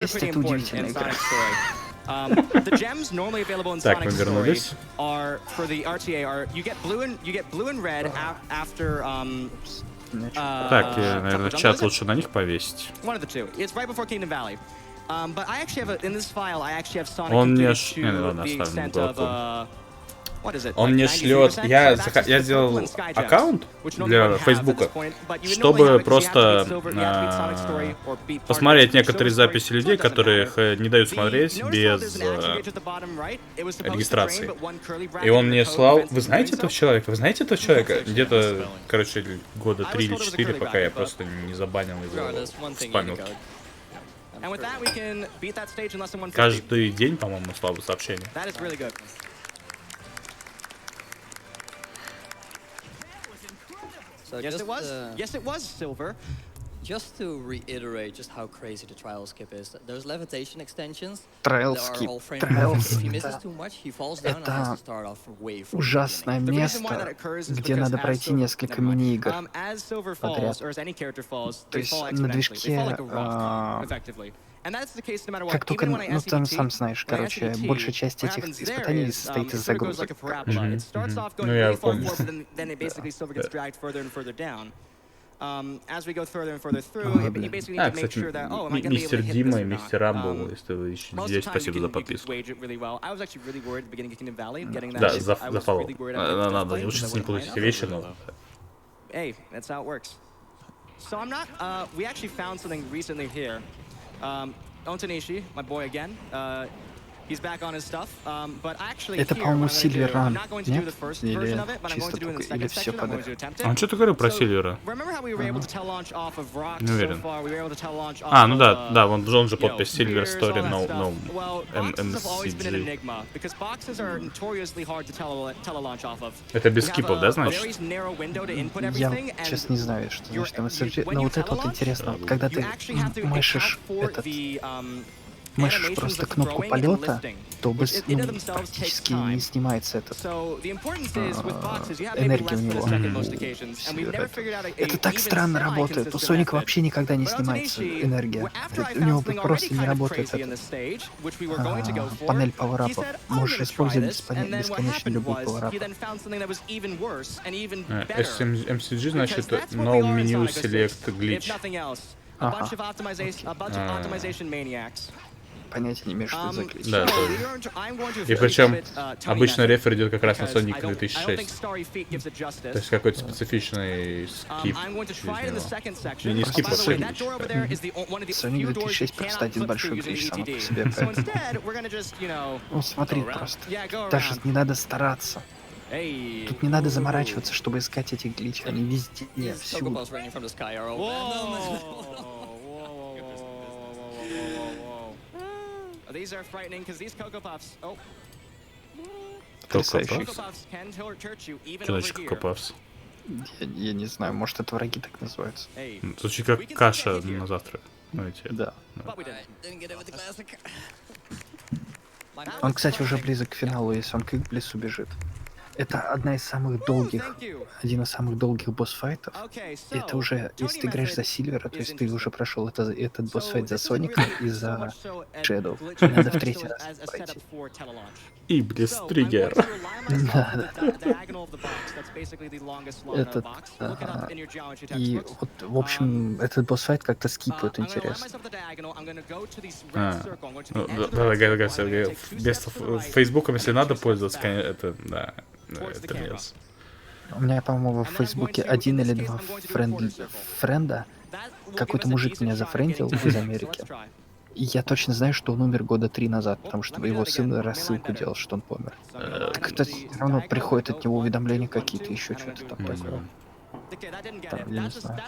Это удивительная игра. Так, мы вернулись. Так, наверное, чат лучше на них повесить. Он мне ладно, оставим голосом. Он мне шлет. Я сделал аккаунт для Фейсбука, чтобы просто посмотреть некоторые записи людей, которых не дают смотреть без регистрации. И он мне слал. Вы знаете этого человека? Вы знаете этого человека? Где-то, короче, года 3 или 4, пока я просто не забанил его в спамилке. Каждый день, по-моему, слал сообщение. So yes, it was silver. Just to reiterate just how crazy the trial skip is, those levitation extensions. Trial skip. Это ужасное место, где надо пройти несколько мини-игр подряд. То есть на движке, как только, ну ты сам знаешь, короче, большая часть этих испытаний состоит из загрузок. Ну я помню. Кстати, мистер Дима и мистер Рамбл, если вы еще здесь, спасибо за подписку. Да, за фоллоу. Надо, лучше с ним получить эти вещи, но... Это, по-моему, Silver Run, нет? Или чисто только, или все подряд? Он что-то говорил про Сильвера. Не уверен. А, ну да, он же подпись Silver Story No MCG. Это без скипов, да, значит? Я сейчас не знаю, что значит MCG, но вот это вот интересно, когда ты машешь этот... мышишь просто кнопку полета, то практически не снимается эта энергия у него. Это так странно работает. У Соника вообще никогда не снимается энергия. У него просто не работает эта панель пауэрапов. Можешь использовать бесконечно любой пауэрап. MCG значит No Menu Select Glitch. Понятия не имею, что это за глич. Да, тоже. И причем обычно рефер идет как раз на Sonic 2006. То есть какой-то специфичный скип из него. Не скип, а глич. Sonic 2006 просто один большой глич сам по себе. Ну смотри просто. Даже не надо стараться. Тут не надо заморачиваться, чтобы искать эти гличи. Они везде, всюду. These are frightening because these Cocoa Puffs. Oh. Потрясающе. Что значит Cocoa Puffs? Я не знаю, может это враги так называются. Звучит как каша на завтрак. Да. Он, кстати, уже близок к финалу, если он к Блиссу убежит. Это один из самых долгих босс-файтов. Это уже, если ты играешь за Сильвера, то есть ты уже прошел этот босс-файт за Соника и за Shadow. Надо в третий раз пройти. И Блисс-триггер. Этот... И вот, в общем, этот босс-файт как-то скипают, интересно. Без Фейсбуком, если надо пользоваться, это, да. Это мес. У меня, по-моему, в Фейсбуке один или два френда. Какой-то мужик меня зафрендил из Америки. И я точно знаю, что он умер года 3 назад, потому что его сын рассылку делал, что он помер. Так это все равно приходят от него уведомления какие-то, еще что-то там такое. Там, я не знаю.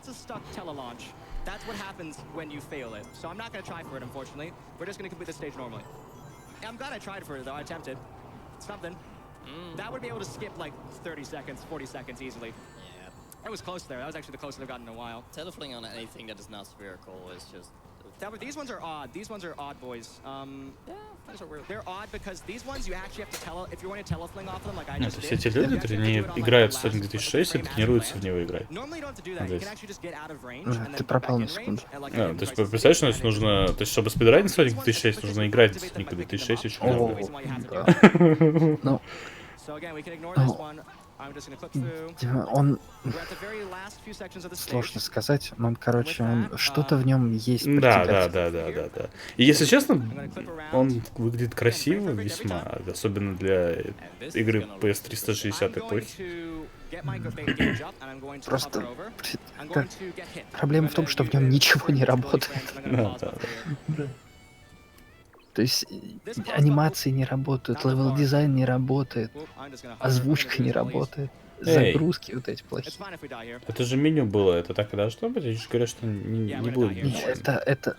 That would be able to skip like 30 seconds, 40 seconds easily. Yeah. It was close there. That was actually the closest I've gotten in a while. Telefling on anything that is not spherical is just These ones are odd. These ones are odd, boys. Yeah, those are weird. They're odd because these ones you actually have to if you're going to telefling off them like I Ну, just то есть did. эти люди, которые не играют в Sony 2006 и тренируются в него играть. Normally you don't have to do that. You can actually just get out of range and Ты then come back пропал in на секунду. range. And like Да, то есть, представляешь, что значит нужно... То есть, чтобы спидранить Sonic 2006, нужно играть в Sonic 2006 еще О, много. да. Ну, So again, we can ignore this one. I'm just gonna click through. он... We're at the very last few sections of the Сложно stage. сказать, но он, короче, что-то в нем есть Да. притягательное. И если честно, он выглядит красиво весьма, особенно для игры PS360 эпохи. Просто проблема в том, что в нем ничего не работает. Да. То есть анимации не работают, левел-дизайн не работает, озвучка не работает, загрузки вот эти плохие. Это же меню было, это так и должно быть? Они же говорят, что не будет Не, ничего.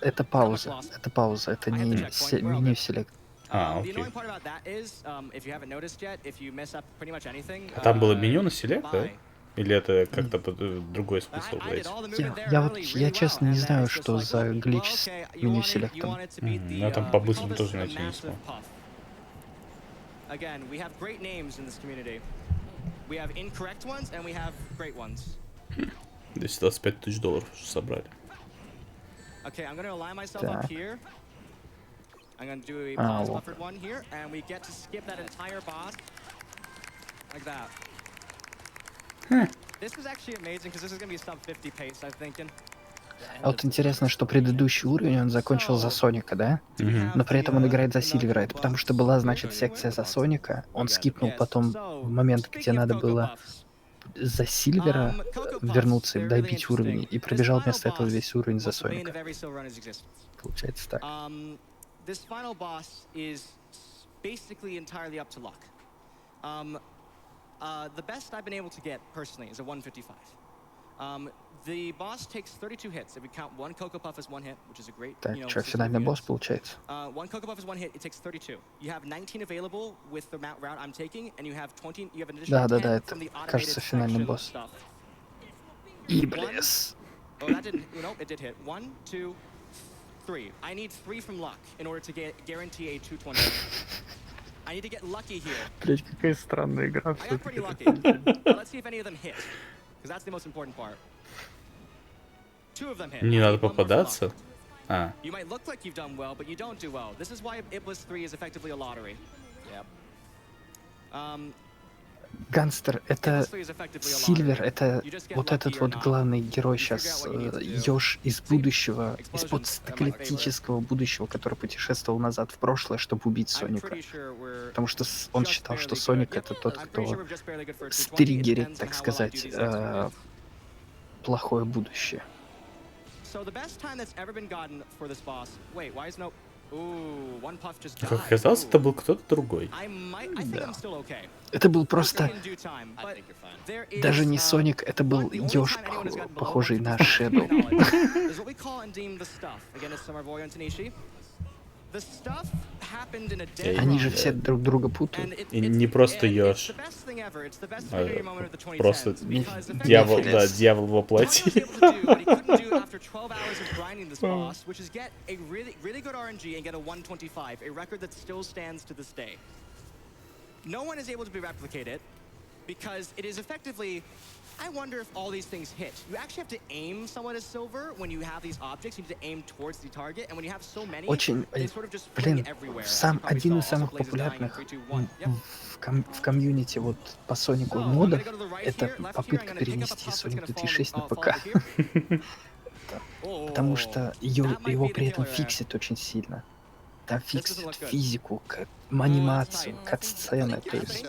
это пауза, это не меню селект. Окей. А там было меню на селект, да? Или это как-то другой смысл есть? Я честно не знаю, что за глич с меню селектом. Я там по-быстрому тоже найти не смог. Again, we have great names in this community. We have incorrect ones and we have great ones. 225 тысяч долларов уже собрали. Okay, I'm going to align myself up here. I'm going to do a pause buffered one here, and we get to skip that entire boss like that. This is actually amazing because this is going to be sub 50 pace, I'm thinking. А вот интересно, что предыдущий уровень он закончил за Соника, да? Но при этом он играет за Сильвера. Это потому что была, значит, секция за Соника. Он скипнул потом в момент, где надо было за Сильвера вернуться и добить уровень, и пробежал вместо этого весь уровень за Соника. Получается так. This final boss is basically entirely up to luck. The best I've been able to get personally is a 155. The boss takes 32 hits. If we count one Cocoa Puff as one hit, which is a great, Так, что, финальный босс получается? One Cocoa Puff is one hit. It takes 32. You have 19 available with the route I'm taking, and you have 20. You have an additional 10 from the automated кажется, финальный section босс. stuff. Иблис. Oh, that didn't. No, it did hit. 1, 2, 3. I need 3 from luck in order to guarantee a 220. I need to get lucky here. Блять, какая странная игра. I got pretty lucky. Let's see if any of them hit, because that's the most important part. 2 of them hit. Не надо попадаться. You might look like you've done well, but you don't do well. This is why Iblis 3 is effectively a lottery. Yep. Гангстер, это Сильвер, это вот этот вот главный герой сейчас, Ёж из будущего, из постапокалиптического будущего, который путешествовал назад в прошлое, чтобы убить Соника. Потому что он считал, что Соник это тот, кто стриггерит, так сказать, плохое будущее. Как оказалось, это был кто-то другой. Да. Это был просто... Даже не Соник, это был Ёж, похожий на Шэдоу. Они же все друг друга путают. И не просто Ёж. Просто дьявол, да, дьявол воплоти. No one is able to be replicated because it is effectively, I wonder if all these things hit. You actually have to aim somewhat as silver when you have these objects. You need to aim towards the target, and when you have so many, they sort of just fling everywhere. Один из самых популярных в комьюнити вот по Сонику модов это попытка перенести Sonic 2006 на ПК. Потому что его при этом фиксит очень сильно. Там фиксит физику, анимацию, кат-сцены, то есть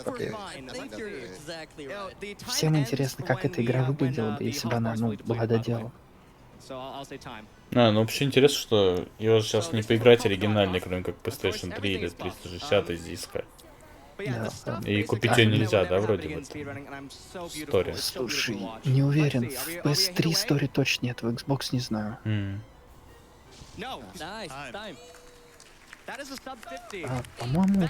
всем интересно, как эта игра выглядела бы, если бы она, была доделана. Ну вообще интересно, что его сейчас не поиграть оригинальный, кроме как PlayStation 3 или 360 из диска. Да. И купить ее нельзя, да, вроде бы? Story. Слушай, не уверен, в PS3 Story точно нет, в Xbox не знаю. По-моему,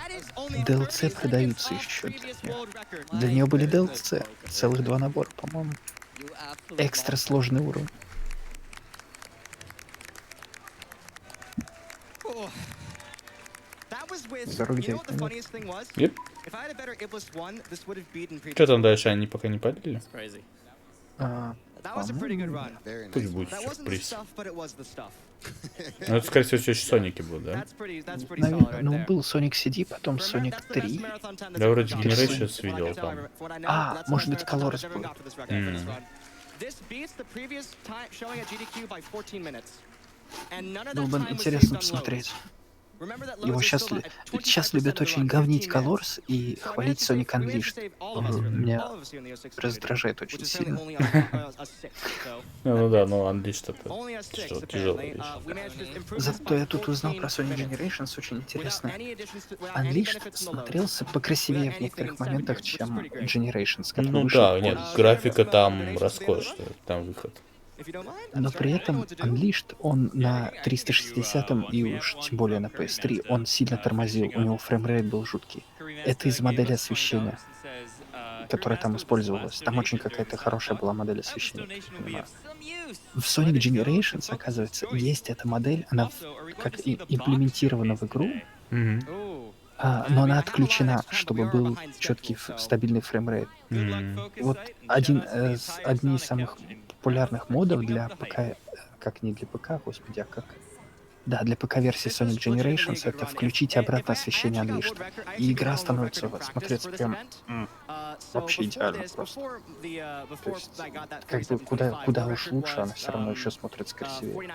DLC продаются еще для нее. Для нее были DLC, целых 2 набора, по-моему. Экстра сложный уровень. Yep. Что там дальше, они пока не палили? Пусть будет сюрприз. Ну, это, скорее всего, все еще Соники будут, да? Наверное, ну, был Sonic CD, потом Sonic 3. Да, вроде Generations видел там. А, может быть, Colors будет. Было бы интересно посмотреть. Его сейчас любят очень говнить Colors и хвалить Sonic Unleashed. Меня раздражает очень сильно. Ну да, но Unleashed это что, тяжелая вещь. Зато я тут узнал про Sonic Generations, очень интересно. Unleashed смотрелся покрасивее в некоторых моментах, чем Generations, который Ну вышел да, нет, графика там роскошная, там выход. Но при этом Unleashed, он на 360 и уж тем более на PS3, он сильно тормозил, у него фреймрейт был жуткий. Это из модели освещения, которая там использовалась. Там очень какая-то хорошая была модель освещения. В Sonic Generations, оказывается, есть эта модель, она как имплементирована в игру, но она отключена, чтобы был четкий стабильный фреймрейт. Вот одни из самых популярных модов для ПК, как не для ПК, господи, а как... Да, для ПК-версии Sonic Generations это включить обратно освещение Unleashed. И игра становится смотреться прям вообще идеально просто. То есть, как бы куда уж лучше, она все равно еще смотрится красивее.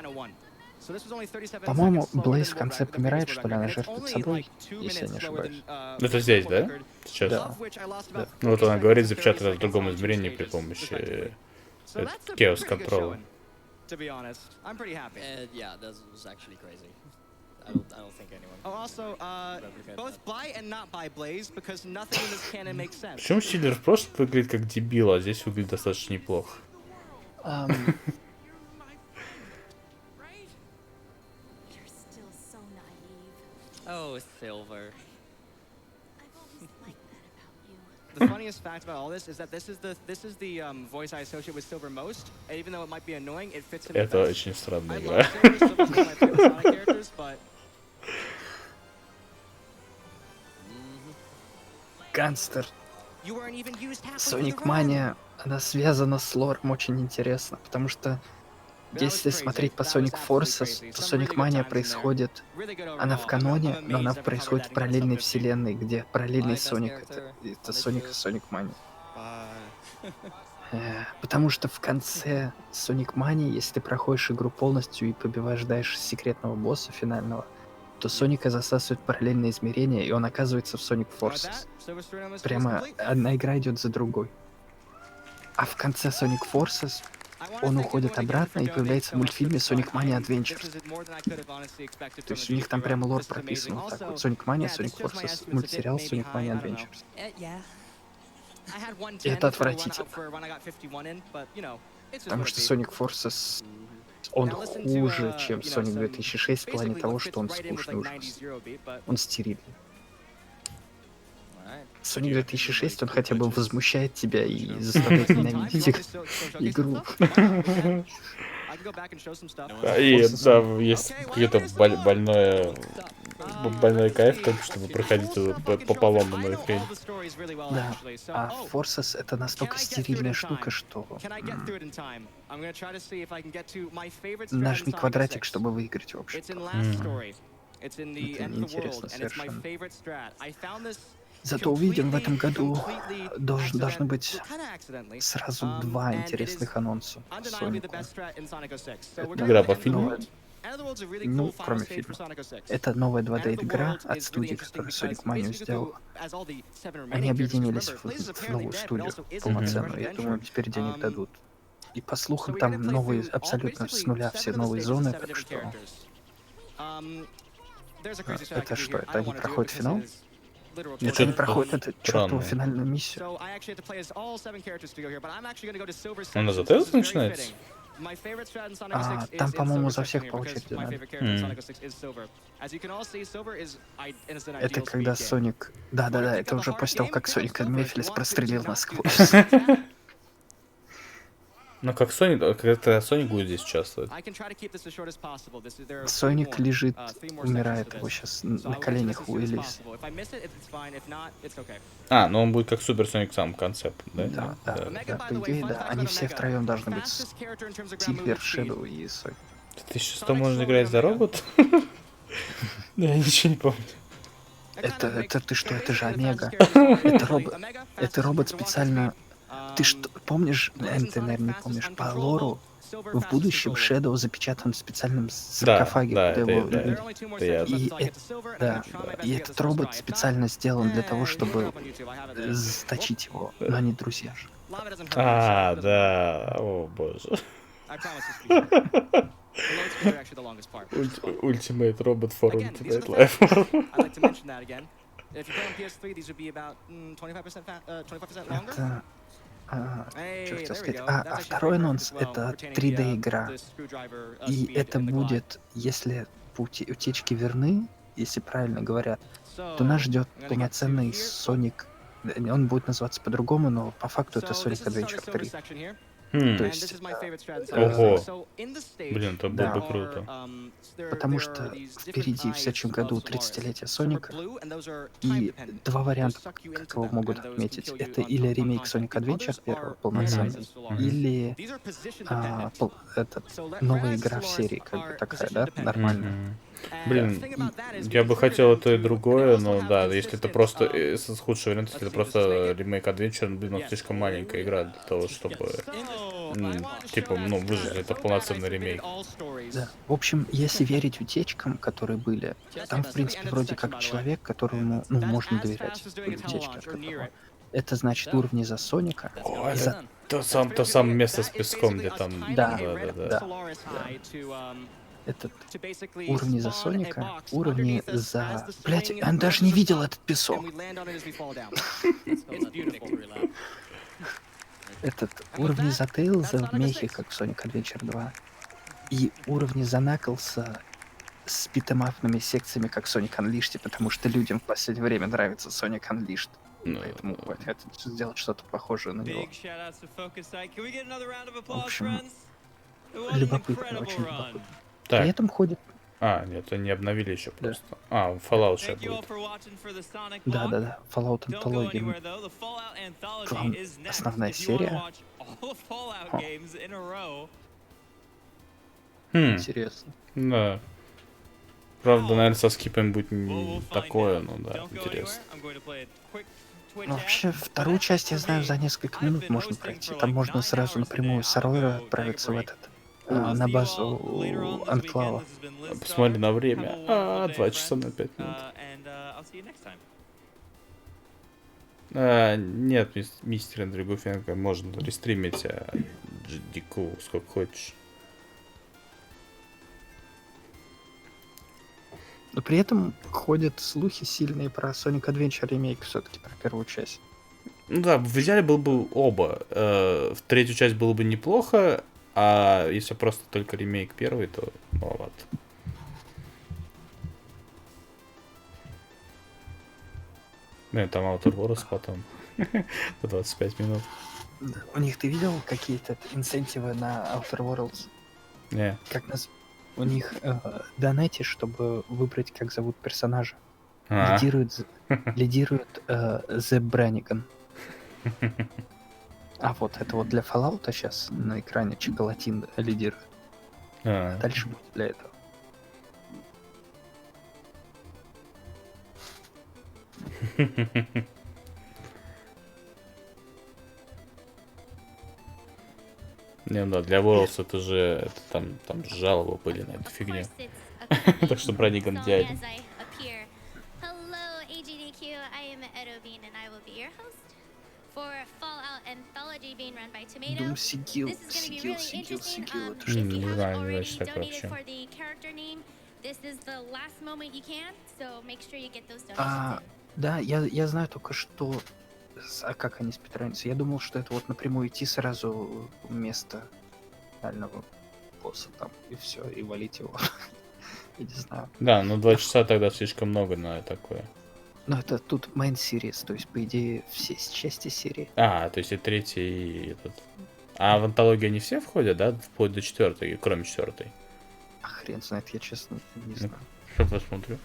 По-моему, Блейз в конце помирает, что ли, она жертвует собой, если я не ошибаюсь. Это здесь, да? Сейчас? Да. Ну вот она говорит, запечатать в другом измерении при помощи Chaos Control. Yeah, that was actually crazy. I don't think anyone. Oh, also, both buy and not buy Blaze because nothing in this canon makes sense. Почему Сильвер просто выглядит как дебил, а здесь выглядит достаточно неплохо? Oh, Silver. The funniest fact about all this is that this is the voice I associate with Silver most. And even though it might be annoying, it fits him. Это очень странная игра. Гангстер. Sonic Mania, она связана с лором очень интересно, потому что если смотреть по Sonic Forces, то Sonic Mania происходит, она в каноне, но она происходит в параллельной вселенной, где параллельный Sonic это Sonic и Sonic Mania. Потому что в конце Sonic Mania, если ты проходишь игру полностью и побеждаешь секретного босса финального, то Соника засасывает параллельное измерение, и он оказывается в Sonic Forces. Прямо одна игра идет за другой. А в конце Sonic Forces он уходит обратно и появляется в мультфильме Sonic Mania Adventures. То есть у них там прямо лор прописан вот так вот. Sonic Mania, Sonic Forces, мультсериал Sonic Mania Adventures. И это отвратительно. Потому что Sonic Forces, он хуже, чем Sonic 2006 в плане того, что он скучный ужас. Он стерильный. Sonic 2006, он хотя бы возмущает тебя и заставляет ненавидеть игру. И да, есть какой-то больной кайф, как чтобы проходить по поломанной хрень. Да, а Forces это настолько стерильная штука, что... Нажми квадратик, чтобы выиграть, в общем. Это неинтересно совершенно. Зато увидим в этом году должны быть сразу два интересных анонса. Игра по фильму? Ну, кроме фильма. Это новая 2D-игра от студии, которую Sonic Mania сделала. Они объединились в новую студию полноценную. Я думаю, теперь денег дадут. И по слухам, там новые, абсолютно с нуля все новые зоны, так что... Это что, это они проходят финал? Нет, они проходят эту чертову финальную миссию. Она за Тейлс начинается? Там, по-моему, за всех по очереди надо. Это когда Соник... Да-да-да, это уже после того, как Соник Мефилис прострелил насквозь. Ну как Sony, когда Sony будет здесь участвовать? Соник лежит, умирает, его сейчас на коленях у Элис. А, ну он будет как Супер Соник сам концепт, да? Да, по идее, да. Они все втроем должны быть Сильвер, Шэдоу и Сони. Ты что, можно играть за робот? Я ничего не помню. Это ты что, это же Омега. Это робот специально... Ты что, помнишь, ты, наверное, не помнишь, по лору в будущем Шэдоу запечатан в специальном саркофаге, Да, куда его... да. И этот робот специально сделан для того, чтобы заточить его, но они друзья же. А, да, о боже. Ultimate Robot for Ultimate Life. Это... что хотел сказать? А второй анонс — это 3D-игра. И это будет, если утечки верны, если правильно говорят, то нас ждет полноценный Sonic. Он будет называться по-другому, но по факту это Sonic Adventure 3. То есть... Ого. Блин, это было бы Да. круто. Потому что впереди в следующем году 30-летие Соника, и два варианта, как его могут отметить. Это или ремейк Sonic Adventure первого, полноценный, или новая игра в серии, как бы такая, да, нормальная. Блин, я бы хотел это и другое, но да, если это просто худший вариант, если это просто ремейк Adventure, блин, он слишком маленькая игра для того, чтобы типа, выжить, это полноценный ремейк. Да. В общем, если верить утечкам, которые были, там, в принципе, вроде как человек, которому, можно доверять, были утечки от которого. Это значит уровни за Соника. О, это то самое место с песком, где там... Да. Да. Это уровни за Соника, уровни за... Блять, он даже не видел этот песок. Этот уровни за Тейлза в мехе, как в Sonic Adventure 2. И уровни за Наклса с битэмапными секциями, как Sonic Unleashed, потому что людям в последнее время нравится Sonic Unleashed. Поэтому хотят сделать что-то похожее на него. В общем, любопытно, очень любопытно. Так. При этом ходит... Нет, они обновили еще просто. Fallout сейчас будет. Да. Fallout антология. Вам основная серия. Интересно. Да. Правда, наверное, со скипом будет не такое, но да, интересно. Вообще, вторую часть, я знаю, за несколько минут можно пройти. Там можно сразу напрямую с Аройра отправиться в этот... на базу Анклава. Посмотри на время. 2 часа на 5 минут. Нет, мистер Эндрю Гуфенко, можно рестримить AGDQ сколько хочешь. Но при этом ходят слухи сильные про Sonic Adventure ремейк, все-таки про первую часть. Ну да, в идеале был бы оба. В третью часть было бы неплохо, а если просто только ремейк первый, то маловато. Там Outer Worlds потом. 25 минут. У них, ты видел какие-то инцентивы на Outer Worlds? Не. Как у них донати, чтобы выбрать, как зовут персонажа. Лидирует The Brannigan. А вот это вот для Fallout сейчас на экране Чоколатин лидирует. Дальше будет для этого. Не, да, для Worlds это же там жалобы были на эту фигню. Так что Браниган идеально. Hello, AGDQ. I am Edovine, and I will be your host for Fallout Anthology being run by Tomato. Дум сигил. This is going to be really interesting. Это If что? you Не haven't знаю, already значит, так donated вообще. for the character name, this is the last moment you can, so make sure you get those donations in. Да, я знаю только, что... А как они спидранятся? Я думал, что это вот напрямую идти сразу вместо реального босса там, и все, и валить его. Я не знаю. Да, 2 часа тогда слишком много на такое. Но это тут main series, то есть, по идее, все части серии. То есть и третий, и этот... А в антологию они все входят, да? Вплоть до 4, кроме 4. А хрен знает, я честно не знаю. Сейчас посмотрю.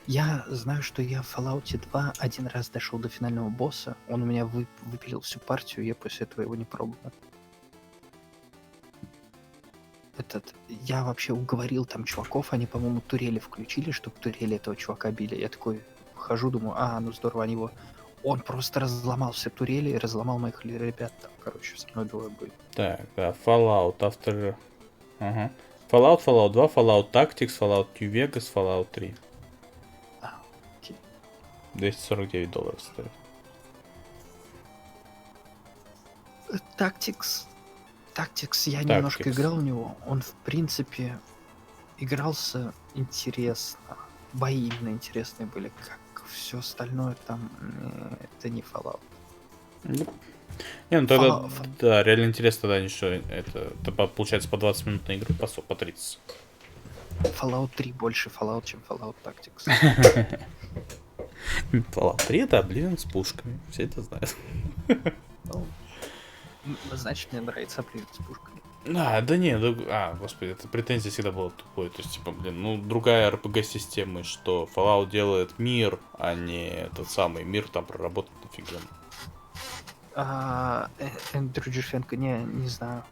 Я знаю, что я в Fallout 2 один раз дошел до финального босса. Он у меня выпилил всю партию, и я после этого его не пробовал. Я вообще уговорил там чуваков, они, по-моему, турели включили, чтобы турели этого чувака били. Я такой хожу, думаю, ну здорово, они его... Он просто разломал все турели и разломал моих ребят. Там, короче, со мной двое были. Так, да, Fallout, автор... Ага. Fallout 2, Fallout Tactics, Fallout New Vegas, Fallout 3. Окей. $249 стоит. Tactics я немножко играл в него. Он, в принципе, игрался интересно. Бои именно интересные были. Как все остальное там, это не Fallout. Не, ну тогда, да, реально интересно тогда ничего. Это получается по 20 минут на игру, по 30. Fallout 3 больше Fallout, чем Fallout Tactics. Fallout 3 это Oblivion с пушками. Все это знают. Значит, мне нравится Oblivion с пушками. Господи, это претензия всегда была тупой. То есть, типа, другая RPG-система, что Fallout делает мир, а не тот самый мир, там проработан офигенно. Эндрю Джерфенко, не знаю.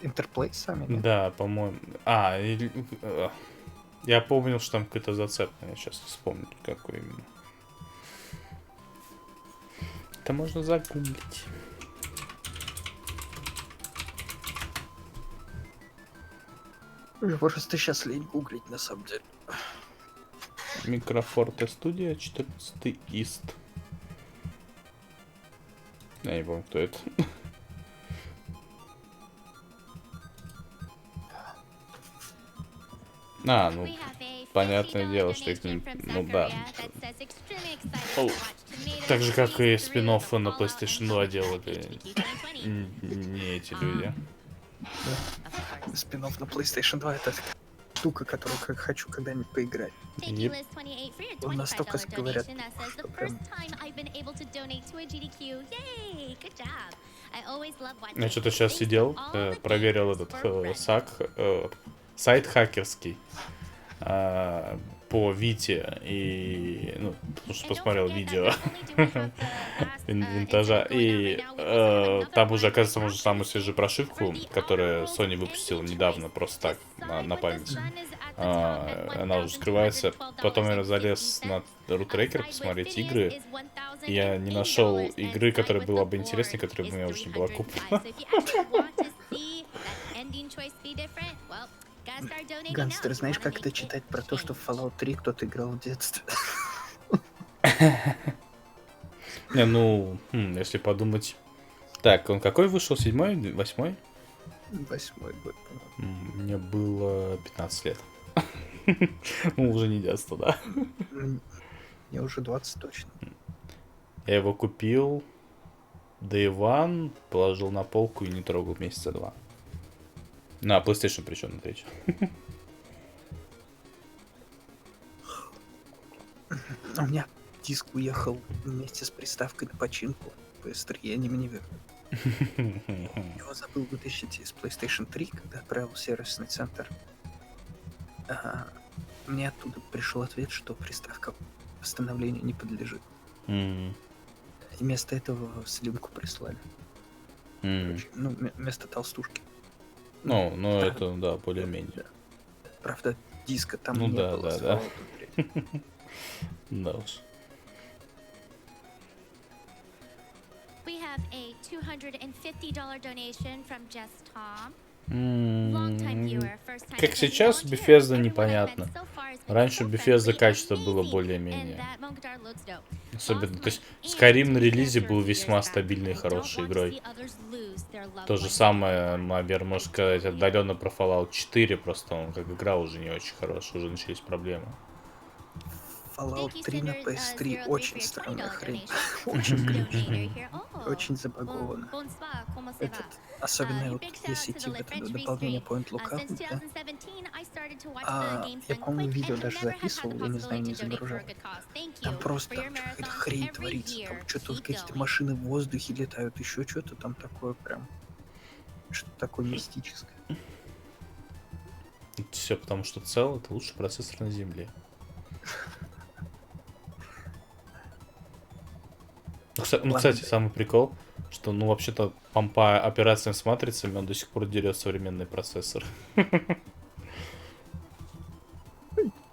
Интерплей сами, нет? Да, по-моему. Я помнил, что там какой-то зацеп, но я сейчас вспомню, какой именно. Это можно загуглить. Просто сейчас лень гуглить, на самом деле. Микрофорте студия, 14 Ист. Я не помню, кто это. Понятное дело, что их... да. Так же, как и спин-оффы на PlayStation 2 делали не эти люди. Спин-офф на PlayStation 2 это штука, которую хочу когда-нибудь поиграть. Он настолько говорят, что прям... Я что-то сейчас сидел, проверил этот сайт хакерский по Вите, и потому что посмотрел видео винтажа, и там уже, оказывается, можно самую свежую прошивку, которую Sony выпустила недавно, просто так, на память. Она уже скрывается. Потом я залез на рутрекер посмотреть игры. Я не нашел игры, которая была бы интереснее, которая у меня уже не была куплена. Ганстер, знаешь, как это читать про то, что в Fallout 3 кто-то играл в детстве? Если подумать... Так, он какой вышел? 7-й? 8-й? 8-й год, по-моему. Мне было 15 лет. Уже не детство, да? Мне уже 20 точно. Я его купил, Day One, положил на полку и не трогал месяца 2. На PlayStation причем на 3. У меня диск уехал вместе с приставкой на починку. PS3 я не верю. Его забыл вытащить из PlayStation 3, когда отправил в сервисный центр. Мне оттуда пришел ответ, что приставка восстановлению не подлежит. И вместо этого слимку прислали. Короче, вместо толстушки. Это, да, более-менее. Да. Правда, диска там не было. Да. Да уж. We have a $250 donation from Just Tom. Как сейчас, Bethesda непонятно. Раньше Bethesda качество было более-менее. Особенно, то есть Skyrim на релизе был весьма стабильной и хорошей игрой. То же самое, наверное, можно сказать отдаленно про Fallout 4, просто он как игра уже не очень хорошая, уже начались проблемы. Fallout 3 на PS3 очень странная хрень. Очень кринж. Очень забаговано. Особенно вот если идти в это дополнение Point Lookout, да? excited to watch the games Я, done по-моему, quick видео and have даже never had the записывал, я не знаю, possibility не to donate for загружал. a good cause. Thank Там you просто for your какая-то marathons хрень every творится. Там year. что-то Keep какие-то going. машины в воздухе летают, еще что-то там такое прям. Что-то такое мистическое. Все потому, что цел — это лучший процессор на Земле. Ну, кстати, самый прикол, что, ну, вообще-то, по операциям с матрицами он до сих пор дерет современный процессор.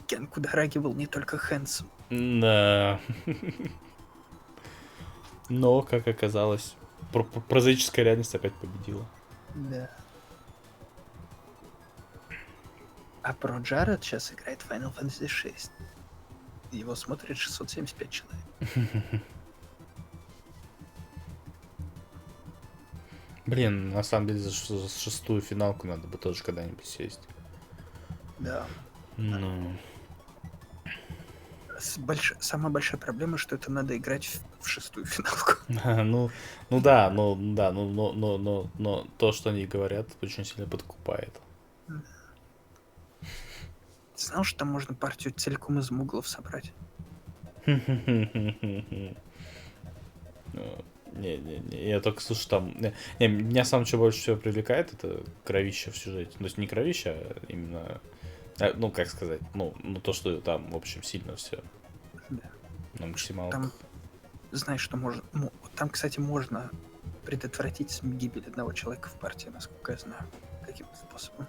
Кен кудахрагивал не только Хэнсом. Да. Но, как оказалось, прозаическая реальность опять победила. Да. А про Джаред сейчас играет в Final Fantasy 6. Его смотрит 675 человек. Блин, на самом деле, за шестую финалку надо бы тоже когда-нибудь сесть. Да. Ну. Самая большая проблема, что это надо играть в шестую финалку. Но то, что они говорят, очень сильно подкупает. Ты знал, что там можно партию целиком из муглов собрать? Не, я только слышу там... Не, меня сам что больше всего привлекает, это кровища в сюжете. То есть не кровища, а именно... Ну, как сказать, ну то, что там, в общем, сильно все. Да. На максималках. Там, знаешь, что можно... Ну, там, кстати, можно предотвратить гибель одного человека в партии, насколько я знаю. Каким-то способом.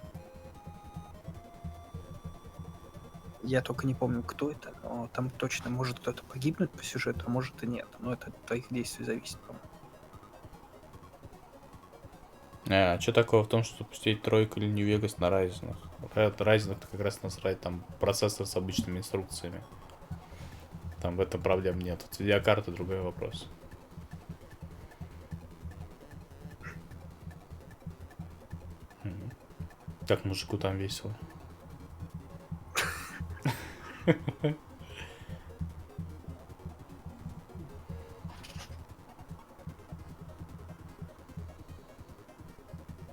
Я только не помню, кто это, но там точно может кто-то погибнуть по сюжету, а может и нет. Но это от твоих действий зависит, по-моему. А что такого в том, что запустить тройку или Нью-Вегас на Райзенах? Райзенах как раз насрать, там процессор с обычными инструкциями. Там в этом проблем нет. Вот видеокарта — другой вопрос. Как мужику там весело.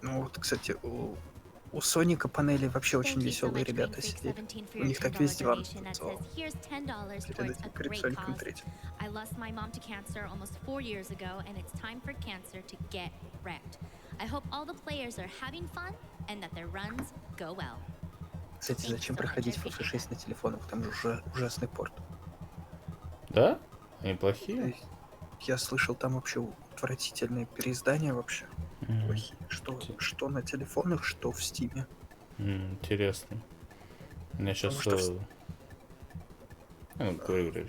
Ну вот, кстати, у Соника панели вообще очень Thank you for веселые my ребята Dream Freak сидели. 17 for У your них так $10 весь диван donation that танцевал. says, here's $10 Перед towards этим, a перед great Соником cause. третьим. I lost my mom to cancer almost 4 years ago, and it's time for cancer to get wrecked. I hope all the players are having fun and that their runs go well. Кстати, зачем проходить FF6 на телефонах? Там же ужасный порт. Да? Они плохие? Я слышал, там вообще отвратительные переиздания вообще. Плохие. Что на телефонах, что в Стиме. Интересно. У меня сейчас... говори.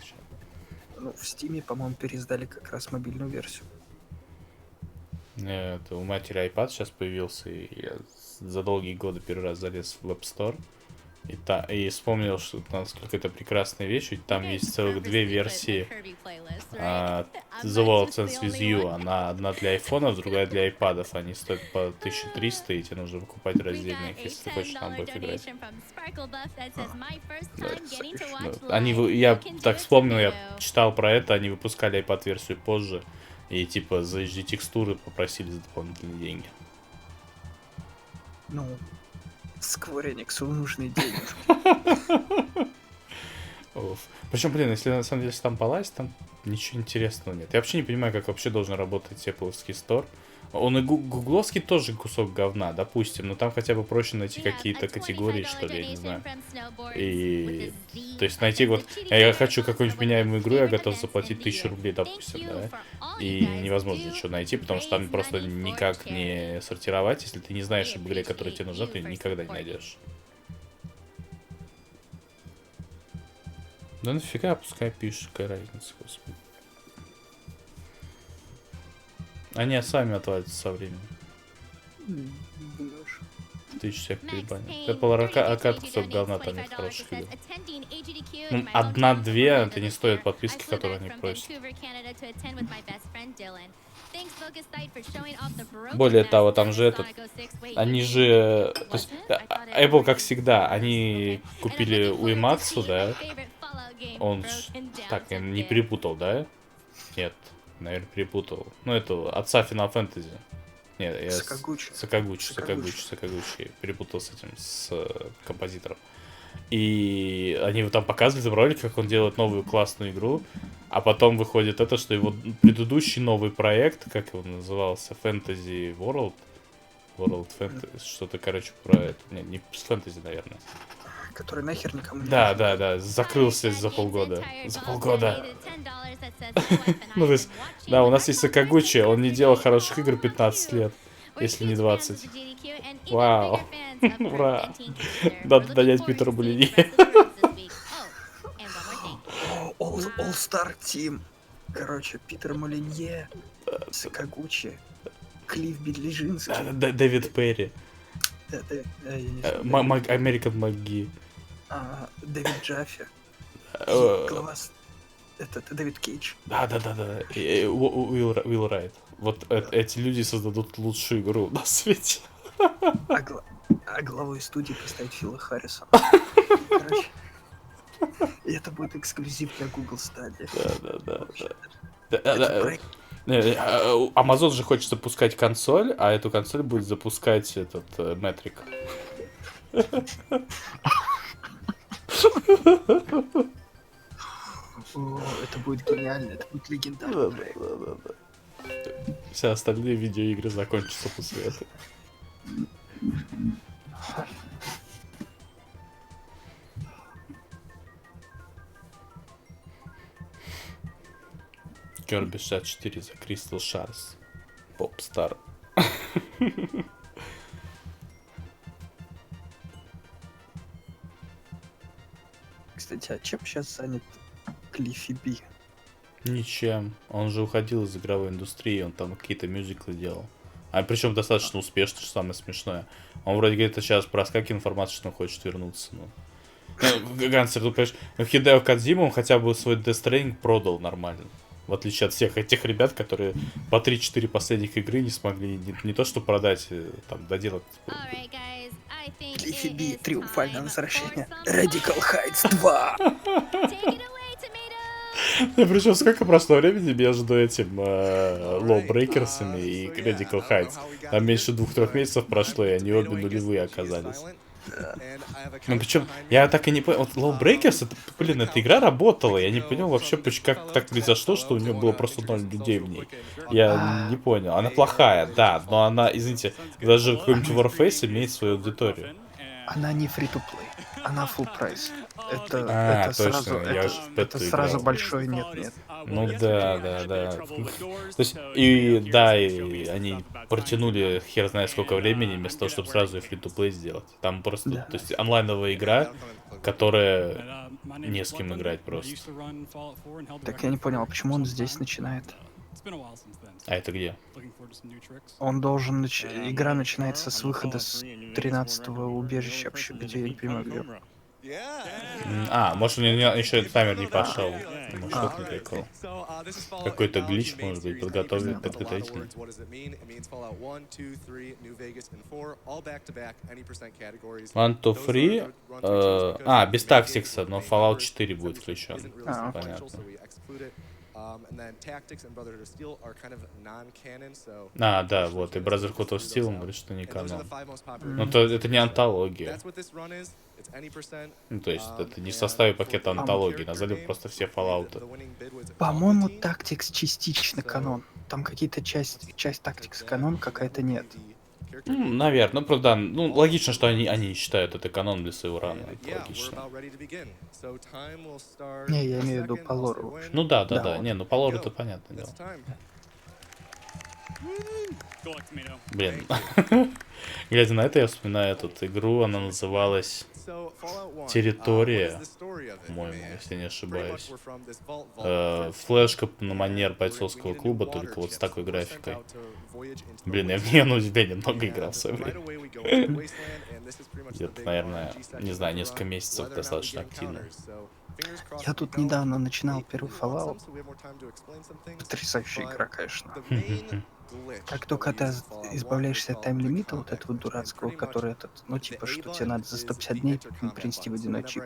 Ну, в Стиме, по-моему, переиздали как раз мобильную версию. Это у матери iPad сейчас появился, и я за долгие годы первый раз залез в App Store. И вспомнил, что насколько это прекрасная вещь, ведь там есть целых две версии The World Ends With You. Одна для айфонов, другая для айпадов. Они стоят по 1300, и тебе нужно покупать раздельно их, если ты хочешь на обоих играть. Я так вспомнил, я читал про это, они выпускали iPad-версию позже, и типа за HD-текстуры попросили за дополнительные деньги. Ну, Square Enix нужны деньги. Причем, блин, если на самом деле там полазить, там ничего интересного нет. Я вообще не понимаю, как вообще должен работать Apple'овский стор. Он и гугловский тоже кусок говна, допустим, но там хотя бы проще найти какие-то категории, что ли, я не знаю. И, то есть найти вот, я хочу какую-нибудь меняемую игру, я готов заплатить 1000 рублей, допустим, да, и невозможно ничего найти, потому что там просто никак не сортировать, если ты не знаешь об игре, которая тебе нужна, ты никогда не найдешь. Да нафига, пускай пишут, какая разница, господи. Они сами отвалятся со временем. Думаешь? Тысяч всех перебанил. Apple аркад кусок говна, там нет хороших игр. Ну, одна-две, это не стоит подписки, которые они просят. Более того, там же они же... То есть, Apple, как всегда, они купили Уэмацу, да? Он... Так, я не перепутал, да? Нет, наверное, перепутал. Ну, это отца Final Fantasy. Нет, я Сакагучи. Сакагучи. Перепутал с этим, с композитором. И они его там показывали в ролике, как он делает новую классную игру. А потом выходит это, что его предыдущий новый проект, как его назывался, Fantasy World. World Fantasy, что-то, короче, про это. Не фэнтези, наверное. Который нахер никому не Да, закрылся за полгода. Ну, то есть, да, у нас есть Сакагучи, он не делал хороших игр 15 лет, если не 20. Вау. Ура. Надо донять Питера Молинье. All Star Team. Короче, Питер Молинье, Сакагучи, Клифф Бедлижинский. Дэвид Перри. Американ МакГи. Дэвид Джаффи. Это Дэвид Кейдж. Да. Уилл Райт. Вот эти люди создадут лучшую игру на свете. А главой студии поставить Фила Харрисона. Короче, и это будет эксклюзив для Google Stadia. Да. Amazon же хочет запускать консоль, а эту консоль будет запускать этот метрик. О, это будет гениально, это будет легендарно. Да. Все остальные видеоигры закончатся после этого. Kirby 64 за Crystal Shards. Попстар. Кстати, а чем сейчас занят Клиффи Би? Ничем. Он же уходил из игровой индустрии, он там какие-то мюзиклы делал. А причем достаточно успешно, что самое смешное. Он вроде где-то сейчас проскакивает информацию, что он хочет вернуться. Гансер, ты понимаешь, Хидео Кодзима, он хотя бы свой Death Stranding продал нормально. В отличие от всех этих ребят, которые по 3-4 последних игры не смогли не то что продать, там, доделать. Клиффи Би, триумфальное возвращение. Radical Heights 2. Причем сколько прошло времени между этим Lawbreakers'ами и Radical Heights? Там меньше 2-3 месяцев прошло, и они обе нулевые оказались. Ну причем, я так и не понял, вот Lawbreakers, эта игра работала, я не понял вообще, как так произошло, что у нее было просто 0 людей в ней. Я не понял, она плохая, да, но она, извините, даже какой-нибудь Warface имеет свою аудиторию. Она не free-to-play, она full price. Это сразу большой нет. Ну да. То есть, и они протянули хер знает сколько времени, вместо того, чтобы сразу и free-to-play сделать. Там просто, то есть, онлайновая игра, которая не с кем играть просто. Так я не понял, а почему он здесь начинает? А это где? Он должен... Игра начинается с выхода с 13-го убежища вообще, где я не понимаю, где. Может у него еще таймер не пошел. Может, что-то не прикол. Какой-то глич, может быть, подготовительный. 1, 2, 3. Без тактикса, но Fallout 4 будет включен. Понятно. Да, вот, и Brotherhood of Steel, он говорит, что не канон. Но это не антология. Ну, то есть, это не в составе пакета антологии, назвали просто все Fallout. По-моему, Tactics частично канон. Там какие-то часть Tactics канон, какая-то нет. Наверное, ну, правда, логично, что они считают это канон для своего рана. Это логично. Не, я имею в виду по лору. Ну да. Не, по лору это понятное дело. Блин. Глядя на это, я вспоминаю эту игру, она называлась Территория, по-моему, если не ошибаюсь. Флешка на манер бойцовского клуба, только вот с такой графикой. Блин, я в нее на удивление много играл в свое время. Где-то, наверное, не знаю, несколько месяцев достаточно активно. Я тут недавно начинал первый Fallout. Потрясающая игра, конечно. Как только ты избавляешься от тайм-лимита, вот этого дурацкого, который типа, что тебе надо за 150 дней принести водяной чип.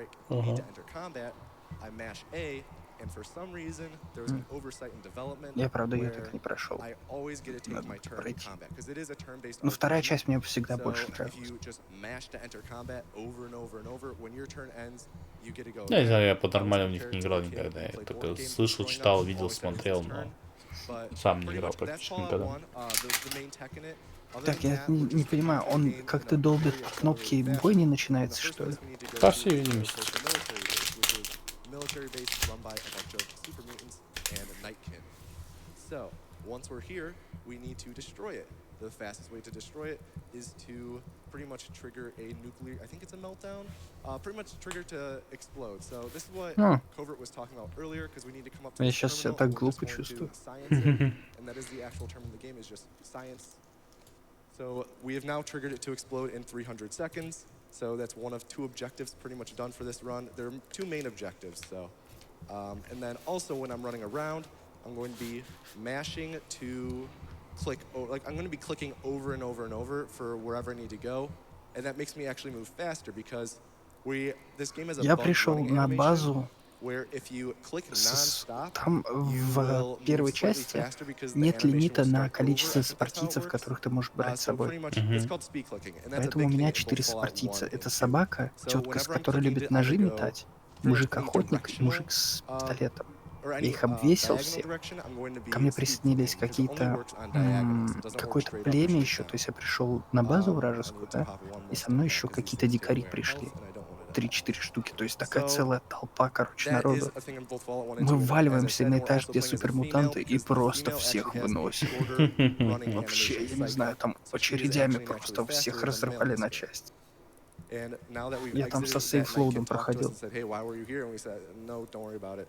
I mash A, and for some reason there was an oversight in development Я, правда, ее where так не прошел. I always get to take Надо my turn in пройти. combat because it is a turn-based Но вторая RPG. часть мне всегда So больше if нравилась. you just mash to enter combat over and over and over, when your turn ends, you get to go Я не знаю, again. я I was по-нормальному в них compared не to играл a kid никогда. who Я played только board games слышал, growing читал, up, видел, always said it was his смотрел, turn. но But сам не pretty играл much that's практически Fallout никогда. 1. The main tech in it. Other Так, than я that, we're не just понимаю, kicking the он game как in ты a долбит very по кнопке, accelerated бой не fashion. And начинается, the first что ли? place we need to go По to всей is видимости. the military base, which is a military base run by a bunch of super mutants and nightkin. So, once we're here, we need to destroy it. The fastest way to destroy it is to pretty much trigger a nuclear, I think it's a meltdown, pretty much trigger to explode. So this is what Covert was talking about earlier, because we need to come up to Я this сейчас себя terminal, так and we're just глупо going to чувствую. science it, and that is the actual term in the game, is just science. So we have now triggered it to explode in 300 seconds. So that's one of two objectives pretty much done for this run. There are two main objectives, so. And then also when I'm running around, I'm going to be mashing to click, like I'm going to be clicking over and over and over for wherever I need to go. And that makes me actually move faster because this game has a Я bugged пришел running на animation базу. where if you click non-stop, Там you в will move первой slightly части faster because the нет animation лимита will на start over. количество I think that's how it спартийцев, works. которых ты можешь брать с So собой. pretty much, it's called speed clicking, and that's a Поэтому у big thing меня in both 4 Fallout 1 спартийца. and Это 2. собака, So тетка, с whenever I'm которой clicking любит to ножи either go метать, pretty much any мужик-охотник, directional, мужик с пистолетом. or Я any их обвесил diagonal всех. direction, I'm going to Ко be мне speed присоединились clicking because it only какие-то works on diagonals. It doesn't work какое-то straight up or племя straight еще. То down. есть я пришел на базу I вражескую, need to да, pop one и more со mной step back еще because these какие-то things take дикари away our health, пришли. and I don't want to die. 3-4 штуки. То есть такая So целая толпа, короче, that is народу. a thing in both Fallout 1 and 2. Мы And as I вваливаемся said, на we're этаж, also где playing as a female супермутанты, и because the просто female всех actually has a выносят. shorter running Вообще, animation я не знаю, cycle. там So she is очередями actually naturally просто всех faster than the male in разрывали this на game. части. And now that we've Я там со exited, that сейфлоудом Nightkin talked to us проходил. and said, hey, why were you here? And we said, no, don't worry about it.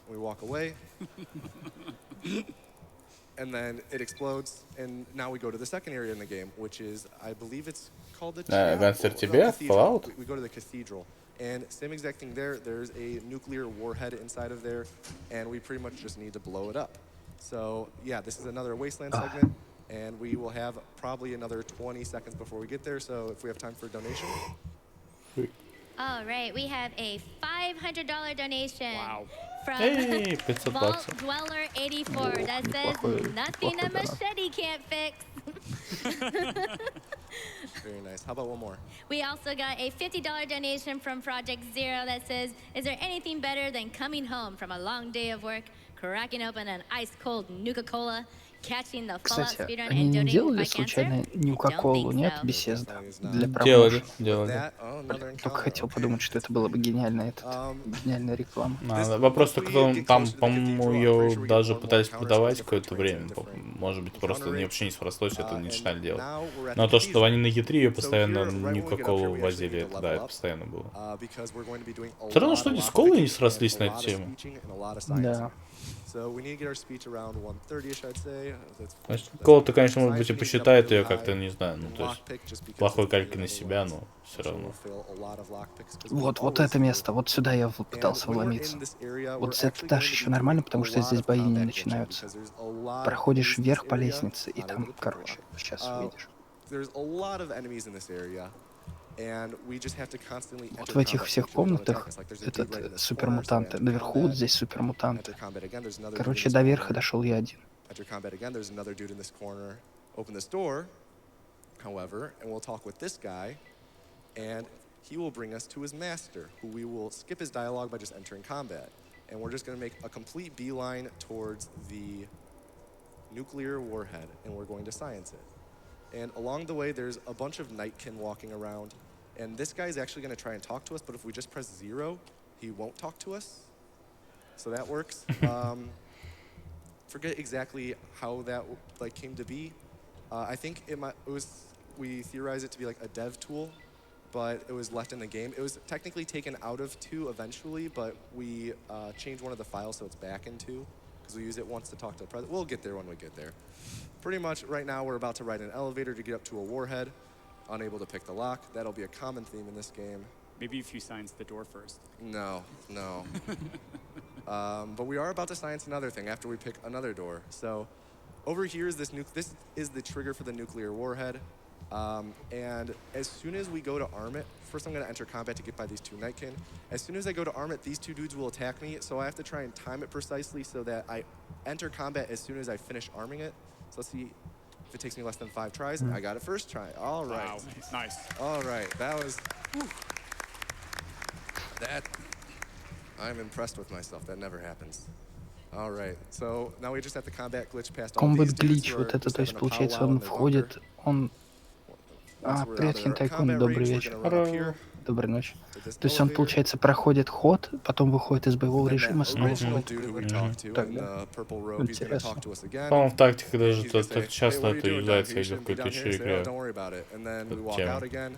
And we walk away. And then it explodes, and now we go to the second area in the game, which is, I believe it's called the Гангстер chapel. тебе? Cathedral. Fallout? We go to the cathedral. And same exact thing there. There's a nuclear warhead inside of there, and we pretty much just need to blow it up. So yeah, this is another wasteland segment, and we will have probably another 20 seconds before we get there. So if we have time for a donation. All right, we have a $500 donation from Эй, 500 Vault баксов. Dweller 84 that says неплохой- nothing a неплохой донат. machete can't fix. Very nice. How about one more? We also got a $50 donation from Project Zero that says, is there anything better than coming home from a long day of work, cracking open an ice-cold Nuka-Cola, catching the Fallout Кстати, speedrun они and не donating to делали fight cancer? случайно I don't Нюка-Колу, think нет, so. беседа Definitely для not. Делали, промоушен? делали. That, another Только encounter. хотел Okay. подумать, что это было бы гениальная реклама. Надо. Вопрос Once только we в том, get там, closer to the по-моему, cathedral, I'm pretty ее sure we get даже more and more пытались encounters on продавать different какое-то terrains время. and different Может быть, просто encounter они rates. вообще не срослось, это не начинали And делать. now we're at Но the то, что они на cathedral. E3 ее So постоянно here, right when we get up here, Нюка-Колу we actually возили, need to это, level да, это up, постоянно было. because we're going to be doing a Все равно, lot что of они с Колой не lockpicking срослись and на a эту lot of тему. speeching and a lot of sciencing. Да. So we need to get our speech around 130-ish, I'd say. Значит, That's Кола-то, конечно, может science быть, и we need to get up посчитает really ее как-то, high. не знаю, ну, And то есть, lockpick just because плохой of кальки the на себя, otherwise. но все I'm sure равно. we'll fail a lot of lockpicks 'cause we Вот always это do. место, вот сюда я And пытался when we're вломиться. in this area, Вот we're за этот actually этаж going to еще be нормально, doing a потому что lot здесь of бои не combat glitching начинаются. because there's a lot of Проходишь enemies in this вверх по area. лестнице, и Not able там, to pick a короче, lock. сейчас увидишь. There's a lot of enemies in this area, and we just have to constantly Вот enter в этих combat to всех make sure they don't attack комнатах us. Like there's a dude right in этот this corner, so I супермутанты. enter Наверху вот combat, здесь супермутанты. enter combat again. There's another dude in Короче, this до верха corner. дошел я один. Enter combat again. There's another dude in this corner. Open this door, however, and we'll talk with this guy, and he will bring us to his master, who we will skip his dialogue by just entering combat. And we're just going to make a complete beeline towards the nuclear warhead, and we're going to science it. And along the way, there's a bunch of nightkin walking around, and this guy is actually going to try and talk to us, but if we just press 0, he won't talk to us. So that works. Forget exactly how that came to be. I think we theorized it to be like a dev tool, but it was left in the game. It was technically taken out of 2 eventually, but we changed one of the files so it's back in 2, because we use it once to talk to the president. We'll get there when we get there. Pretty much right now we're about to ride an elevator to get up to a warhead, unable to pick the lock. That'll be a common theme in this game. Maybe if you science the door first. No. But we are about to science another thing after we pick another door. So over here is this is the trigger for the nuclear warhead. And as soon as we go to arm it, first I'm going to enter combat to get by these two Nightkin. As soon as I go to arm it, these two dudes will attack me, so I have to try and time it precisely so that I enter combat as soon as I finish arming it. So let's see if it takes me less than 5 tries. I got it first try. All right. Wow, nice. All right, that was... Whew. That... I'm impressed with myself. That never happens. All right, so now we just have to combat glitch past all Комбат these dudes глич, who вот are это, just то есть having a получается powwow он in their bunker. входит, он... Once we're привет, out of our Хинтайкун, combat добрый range, we're вечер. gonna run up here Доброй ночи. to this То есть он, elevator. получается, проходит ход, потом выходит из боевого And then режима, that снова original входит. dude who we talked to Так, in да? the purple robe, he's gonna Интересно. talk to us again. По-моему, в тактике даже He's gonna так say, hey, часто what are you это doing down является here? You или в shouldn't be какой-то down еще here. Say, oh, игре. don't worry about it. And then we Эта walk тема. out again.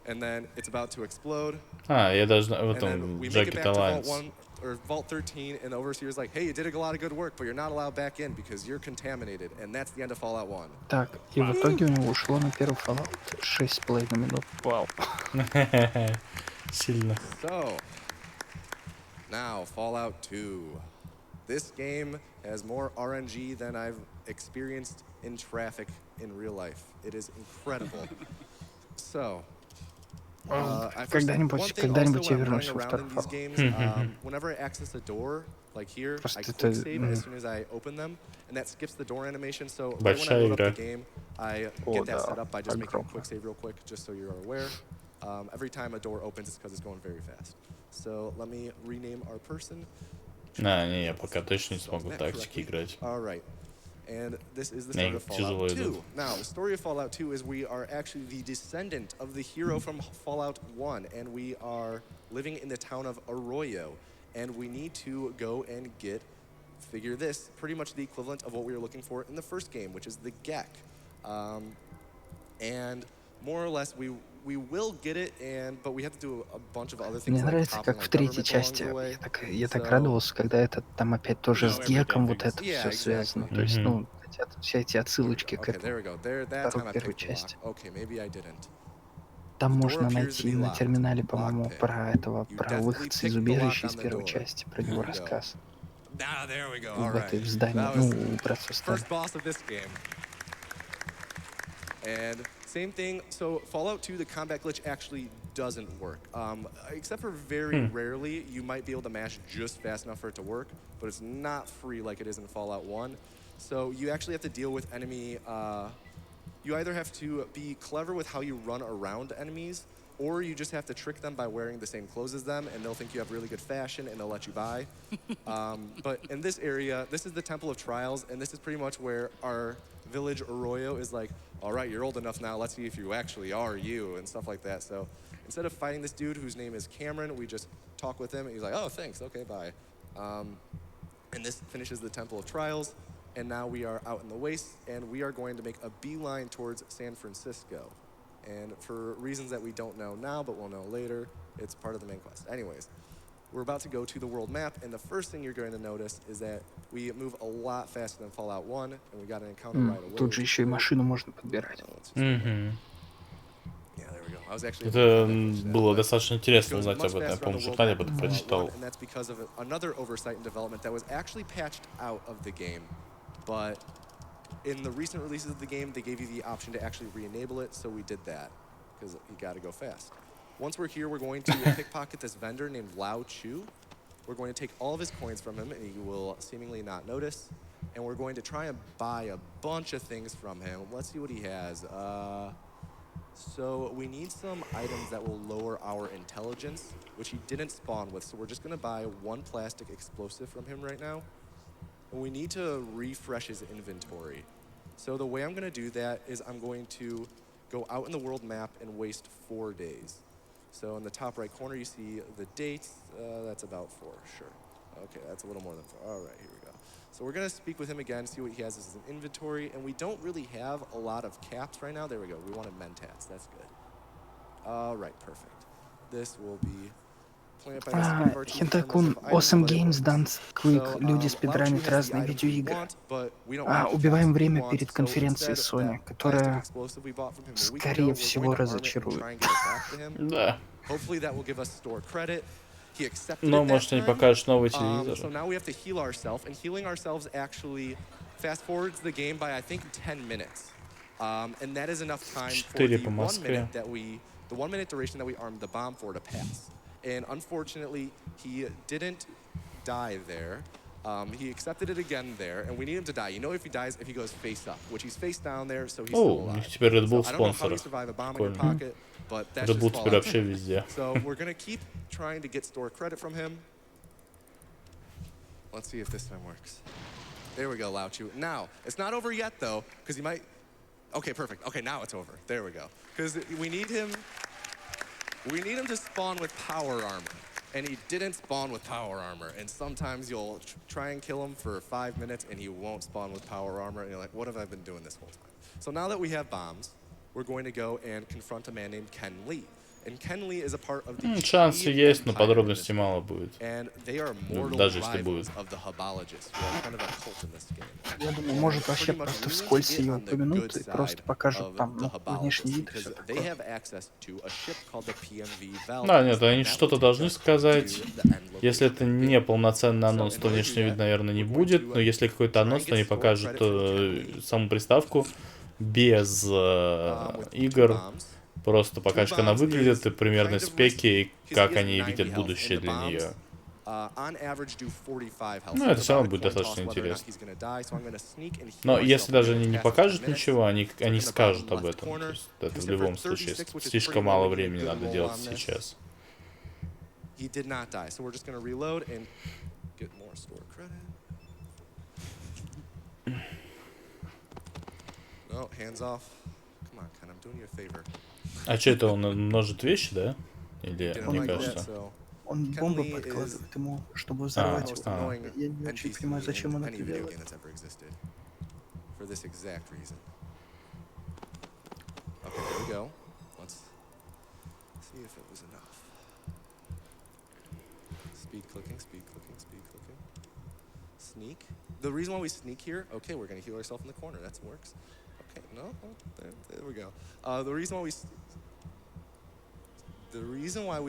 And then it's about to explode. А, я даже в And then этом we make it Jacket back to Vault Alliance. 1 or Vault 13, and the Overseer's like, hey, you did a lot of good work, but you're not allowed back in because you're contaminated. And that's the end of Fallout 1. Так, и в итоге у него ушло на первый Fallout 6,5 минут. Вау. Сильно. So, now Fallout 2. This game has more RNG than I've experienced in traffic in real life. It is incredible. So, Когда-нибудь я вернусь во второй these Fallout. games, whenever I access a door, like here, Просто I это, quick save as soon as I open them, and that skips the door animation. So right when I Большая load up the игра. game, I О, get that да, set up by just making a огромная. quick save real quick, just so you're aware. Every time a door opens, it's because it's going very fast. So let me rename our person. Не, я пока точно не смогу That тактики correctly. играть. All right. And this is the Не, start of тяжело Fallout идут. 2. Now, the story of Fallout 2 is we are actually the descendant of the hero from Fallout 1, and we are living in the town of Arroyo, and we need to go and figure this, pretty much the equivalent of what we were looking for in the first game, which is the GEC. And more or less, we will get it, but we have to do a bunch of other things. Мне like нравится, toppling как our в третьей government along части. the way. Я так So- радовался, когда это там опять тоже с everyday геком вот things. это Yeah, все связано. exactly. То есть, ну, все эти отсылочки к Okay, there этому. we go. There, that Второй time I первой picked the части. lock. Okay, maybe I didn't. Там The door можно appears to найти be на locked. терминале, по-моему, Lockpick. про этого, You про definitely выходца из picked the lock убежища on из the первой door. части, про него There we go. рассказ. Ah, there we go. В All right. этой в здании, That ну, was у братства Сталина. first boss of this game. And same thing. So Fallout 2, the combat glitch actually doesn't work. Except for very rarely, you might be able to mash just fast enough for it to work, but it's not free like it is in Fallout 1. So you actually have to deal with enemy. You either have to be clever with how you run around enemies, or you just have to trick them by wearing the same clothes as them, and they'll think you have really good fashion, and they'll let you buy. But in this area, this is the Temple of Trials, and this is pretty much where our village Arroyo is like, all right, you're old enough now, let's see if you actually are you, and stuff like that. So instead of fighting this dude whose name is Cameron, we just talk with him, and he's like, oh, thanks, okay, bye. And this finishes the Temple of Trials, and now we are out in the waste, and we are going to make a beeline towards San Francisco. And for reasons that we don't know now, but we'll know later, it's part of the main quest. Anyways, we're about to go to the world map, and the first thing you're going to notice is that we move a lot faster than Fallout 1, and we got an encounter right away. Тут же which is еще и cool. машину можно подбирать. Let's just do that. Мгм. Yeah, there we go. I was actually Это able to finish that, было but достаточно it интересно goes узнать much об этом. Я faster on помню, the world журнале map об этом than Fallout прочитал. 1, and that's because of another oversight in development that was actually patched out of the game. But in the recent releases of the game, they gave you the option to actually re-enable it, so we did that, because you gotta go fast. Once we're here, we're going to pickpocket this vendor named Lao Chu. We're going to take all of his coins from him, and he will seemingly not notice. And we're going to try and buy a bunch of things from him. Let's see what he has. So we need some items that will lower our intelligence, which he didn't spawn with. So we're just gonna buy one plastic explosive from him right now. And we need to refresh his inventory. So the way I'm gonna do that is I'm going to go out in the world map and waste 4 days. So in the top right corner, you see the dates. That's about 4, sure. Okay, that's a little more than 4. All right, here we go. So we're gonna speak with him again, see what he has as an inventory, and we don't really have a lot of caps right now. There we go, we wanted mentats, that's good. All right, perfect. This will be planned by the speed of our two Хинтай-кун, cameras of Awesome items, but it Games works. Dance Quick. So, Люди Lao Chu спидранят has the разные items we видеоигры. want, but we don't have the Убиваем caps we время want, перед so конференцией instead, Sony, that которая, plastic explosive we bought from him a week скорее ago, we're всего, going to arm it and разочарует. try and get it back to him. Да. Hopefully that will give us store credit. He accepted Но, it that может, они time. покажут новый So телевизор. now we have to heal ourselves, and healing ourselves actually fast forwards the game by I think 10 minutes. And that is enough time for 4 the по 1 Москве. minute that the 1 minute duration that we armed the bomb for to pass. And unfortunately, he didn't die there. He accepted it again there, and we need him to die. You know, if he dies, if he goes face up, which he's face down there, so he's still О, у alive. них теперь Red Bull So I don't know how you спонсоров. survive a bomb in your Прикольно. pocket, but that's Red just Bull теперь fallout. вообще везде. So we're gonna keep trying to get store credit from him. Let's see if this time works. There we go, Lao Chu. Now, it's not over yet though, because he might. Okay, perfect. Okay, now it's over. There we go. Because we need him to spawn with power armor. And he didn't spawn with power armor. And sometimes you'll try and kill him for 5 minutes and he won't spawn with power armor. And you're like, what have I been doing this whole time? So now that we have bombs, we're going to go and confront a man named Ken Lee. And Ken Lee is a part of the Шансы Chi есть, но Empire подробностей in this мало game. будет. And they are mortal Даже если rivals будет. of the Habologists, who are kind of a cult in this game. Я думаю, может вообще просто вскользь ее упомянут и просто покажут там внешний вид и все такое. Да, нет, они что-то должны сказать. Если это не полноценный анонс, то внешний вид, наверное, не будет. Но если какой-то анонс, то они покажут саму приставку без игр. Просто покажешь, как она выглядит, и примерно спеки, и как они видят будущее для нее. Ну, это все равно будет достаточно интересно. Но если даже они не покажут ничего, они скажут об этом. То есть это в любом случае слишком мало времени надо делать сейчас. А что это, он множит вещи, да? Или, мне кажется? Он бомбы подкладывает ему, чтобы взорвать его. Я не очень понимаю, зачем он это делает. Sneak. The reason why we sneak here, okay, we're gonna heal ourselves in the corner. That works. Okay, no, there we go. The reason why we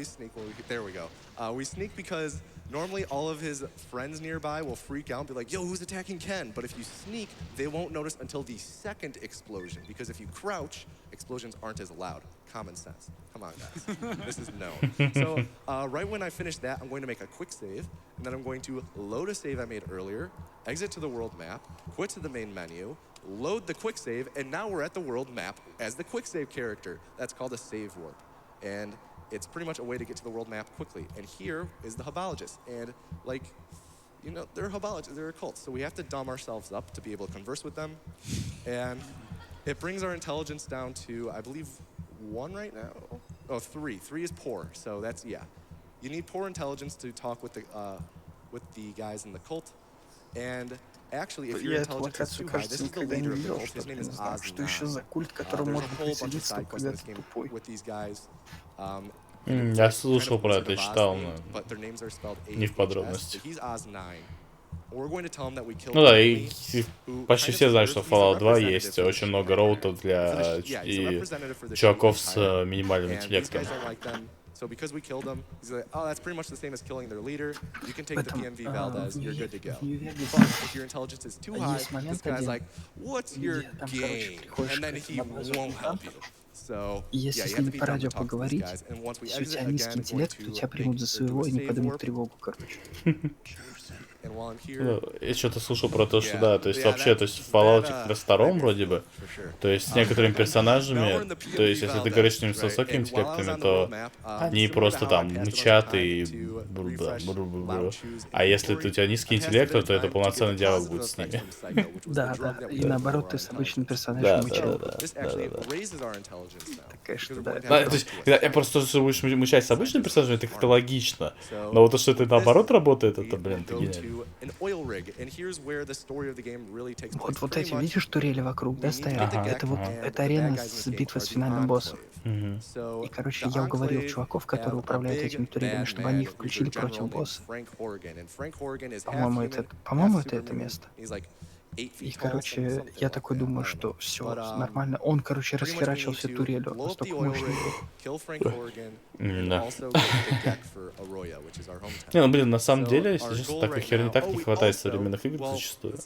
sneak, there we go. We sneak because normally all of his friends nearby will freak out and be like, yo, who's attacking Ken? But if you sneak, they won't notice until the second explosion, because if you crouch, explosions aren't as loud. Common sense. Come on, guys. This is known. So right when I finish that, I'm going to make a quick save, and then I'm going to load a save I made earlier, exit to the world map, quit to the main menu, load the quick save, and now we're at the world map as the quick save character. That's called a save warp. And it's pretty much a way to get to the world map quickly. And here is the Habologists. And like, you know, they're Habologists, they're a cult. So we have to dumb ourselves up to be able to converse with them. And it brings our intelligence down to, I believe, 1 right now? Oh, 3. 3 is poor. So that's, yeah. You need poor intelligence to talk with the guys in the cult. And actually, if your intelligence is too high, this is the leader of the cult. His name is Что еще за культ, к которому можно присоединиться, только когда ты тупой? Я слушал про это, читал, но не в подробности. Ну да, и почти все знают, что в Fallout 2 есть очень много роутов для и чуваков с минимальным интеллектом. So because we killed him, he's like, oh, that's pretty much the same as killing their leader. You can take the PMV Valdez, you're good to go. But if your intelligence is too high, this guy's like, what's your game? And then he won't help you. So, если с ними по радио поговорить, если у тебя низкий интеллект, то тебя примут за своего и не поднимут тревогу, короче. Я что-то слушал про то, что да, то есть вообще, то есть в Fallout как раз 2 вроде бы, то есть с некоторыми персонажами, то есть если ты говоришь с ними с высокими интеллектами, то они просто там мычат и а если у тебя низкий интеллект, то это полноценный диалог будет с ними. Да, и наоборот, ты с обычным персонажем мычал. Такая что да. То есть, я просто то, что будешь мычать с обычным персонажем, это как-то логично, но вот то, что это наоборот работает, это, блин, это гениально. Вот эти, видишь, турели вокруг, да, стоят? Это арена с битвой с финальным боссом. И, короче, я уговорил чуваков, которые управляют этими турелями, чтобы они их включили против босса. По-моему, это место. И, короче, я такой думаю, что все нормально. Он, короче, расхерачил все турели, он настолько мощный был. Да. Не, ну блин, на самом деле, если честно, такой херни так не хватает современных игр зачастую.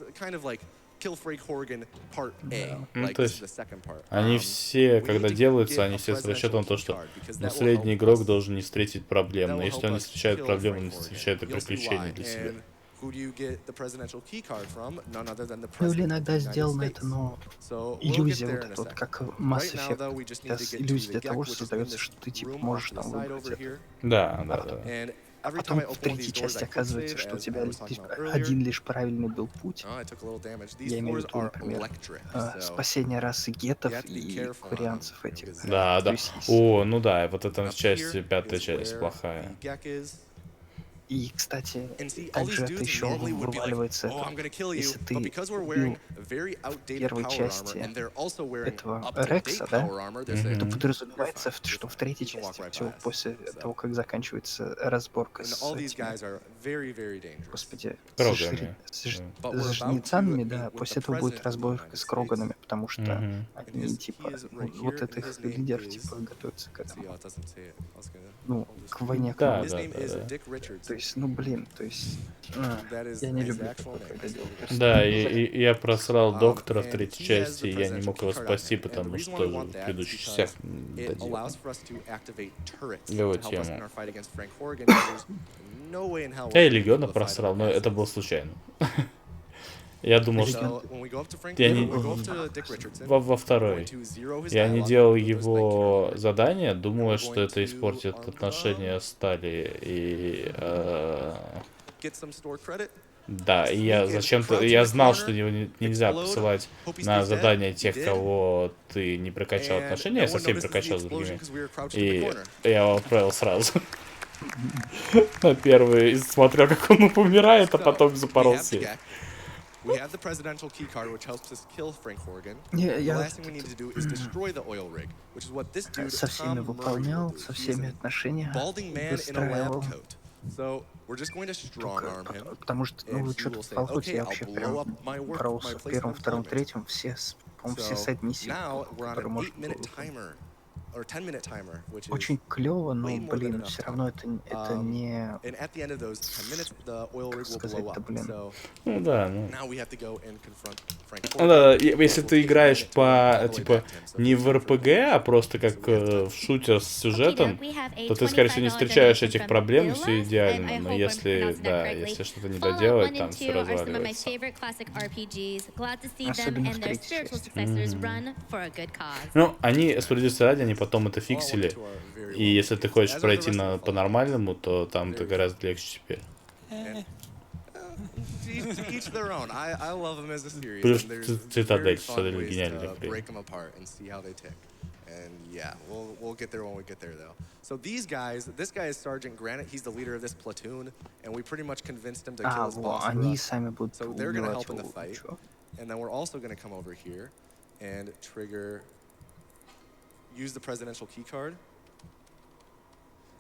Kill Frank Horgan Part A. Ну, Like то this is есть the second part. они все, We когда need to делаются, get они a все с расчетом на то, presidential что key card, because ну, that will средний help игрок us- должен не встретить проблем, that но will если help он не us встречает kill проблем, он Frank не Horgan. встречает и You'll see приключения why. для себя. And who do you get the presidential key card from? None other than the Ну или president of иногда the United сделано это, States. но So we'll get иллюзия there вот in a эта вот, second. как Mass Right now, Effect. though, we just need to Сейчас get to иллюзия the для того, deck, что which is in создается, this что ты типа room можешь off to там the side выбрать over это. here. Да, да, да. And А every time потом I в open one of третьей these doors, части I quick оказывается, save, что у as тебя I was talking лишь about earlier. один лишь правильный был путь. Oh, I took a little damage. These Я имею в floors виду, are например, electric, so спасение расы гетов you have to be и careful on them, курианцев этих. because Да, То да. есть О, ну да, вот эта up часть, here пятая is часть where плохая. the geck is. И, кстати, And see, all также these это dudes еще normally would be like, вываливается, oh, I'm gonna kill you, если but ты because we're убил wearing very outdated первой power armor, части and they're also wearing этого up-to-date Рекса, да, power armor, they're saying, то Мгм. подразумевается, You're fine, что you're в третьей fine. You can walk части, right все by us. после So- того, как заканчивается разборка And с all these этими, guys are very, very dangerous. господи, Рогами. But we're с about жнецами, to да, meet with после the этого будет president of the разборка United с Кроганами, потому что Мгм. And они he типа, is right вот here, and этот his их name лидер is- типа готовится к Let's see, этому, oh, it doesn't say it. I was gonna- ну, I'll just- к войне Да, клонов. His да, name да, is да. Dick Richards. То есть, ну блин, то есть, That is я не his люблю actual такое, name. когда делают Да, персонажи. и я просрал доктора в And третьей he has части, the и я не presidential мог key его card on спасти, him. And the потому reason why что we want в that is предыдущих because частях it доделал. allows for us to activate turrets Его to help us тему. in our fight against Frank Horgan. There's no way in hell we're Я и gonna be Легиона able to fight просрал, our но это asses. было случайно. Я думал, что So when we go up to Frank, Я when не- we go up to Dick Richardson, во we're второй. going to zero his Я не dialogue, делал put those blank его characters. задание, думая, we're что going это to испортит arm отношения с Тали и... Get some store credit. Да, и я зачем-то... Я знал, что его нельзя посылать на задание тех, кого ты не прокачал отношения. Я со всеми прокачал с другими. И я его отправил сразу. На первый. И смотрел, как он умирает, а потом запоролся. We have the presidential key card, which helps us kill Frank Horgan. Не, The я last thing we need to do is destroy the oil rig, which is what this dude со всеми Tom Murray will выполнял, do. со He is всеми a отношения balding man in a выстраивал. lab coat. So we're just going to strong arm him. Потому что, ну, and вы he что-то will say, в Фаллоуте, okay, я I'll вообще blow прям up my work, боролся my в place первом, of втором, employment. третьем, все, по-моему, все So сайд-миссии, now we're on которые an можно было 8-minute выполнить. timer, or 10-minute timer, which is Очень клево, но, way more than блин, enough все time. равно это не, And at the end of those 10 minutes, the oil rig will blow сказать-то, up. блин. So Ну да, ну... now we have to go and confront Frank Ну да, Horgan. если We'll ты take a играешь minute to по, run all the way типа, back to him. So не if в you're РПГ, а просто как в шутер с сюжетом, то ты, скорее всего, не встречаешь этих проблем, все идеально. Но если, да, если что-то не доделать, там все разваливается. особенно в третьей части. Ну, они, справедливости ради, они потом это all фиксили. to our very И если ты хочешь As are the пройти rest of на, the по-нормальному, то там это гораздо легче теперь. And, to each their own. I love them as a series. Плюс And there's Цитадель, very fun Цитадель ways гениальный to фильм. break them apart and see how they tick. And yeah, we'll get there when we get there, though. So these guys, this guy is Sergeant Granite. He's the leader of this platoon, and we pretty much convinced him to kill his boss. Они Russ. сами будут So they're gonna убивать help in the его. fight. Чё? And then we're also going to come over here and trigger, use the presidential key card.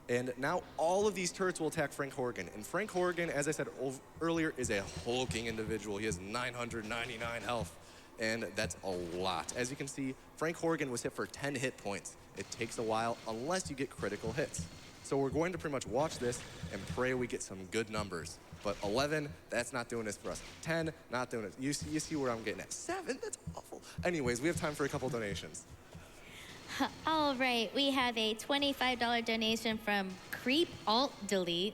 And now all of these turrets will attack Frank Horgan. And Frank Horgan, as I said earlier, is a hulking individual. He has 999 health, and that's a lot. As you can see, Frank Horgan was hit for 10 hit points. It takes a while unless you get critical hits. So we're going to pretty much watch this and pray we get some good numbers. But 11, that's not doing this for us. 10, not doing it. You see where I'm getting at. 7, that's awful. Anyways, we have time for a couple donations. All right, we have a $25 donation from Creep Alt Delete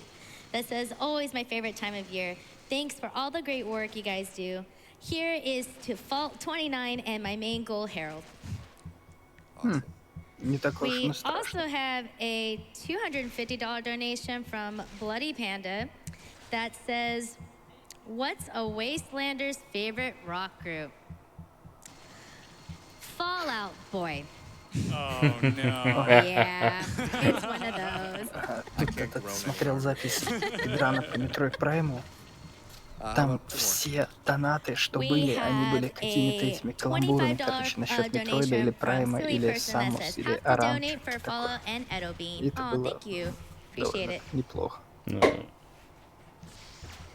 that says, always my favorite time of year. Thanks for all the great work you guys do. Here is to Fault 29 and my main goal, Harold. Awesome. Не такое уж We и страшно. also have a $250 donation from Bloody Panda that says, what's a Wastelander's favorite rock group? Fallout Boy. Oh no. Yeah, it's one of those. Ты этот смотрел запись Педрана по Metroid Prime? Там все донаты, что We были, они были have какими-то a этими каламбурами, короче, насчет Метроида или donation from Прайма, Silly или Person that Самус, says, или have to Арам, donate for что-то такое. Fallout and Edo И Bean. это Oh, было thank you. Appreciate довольно it. неплохо. Ну,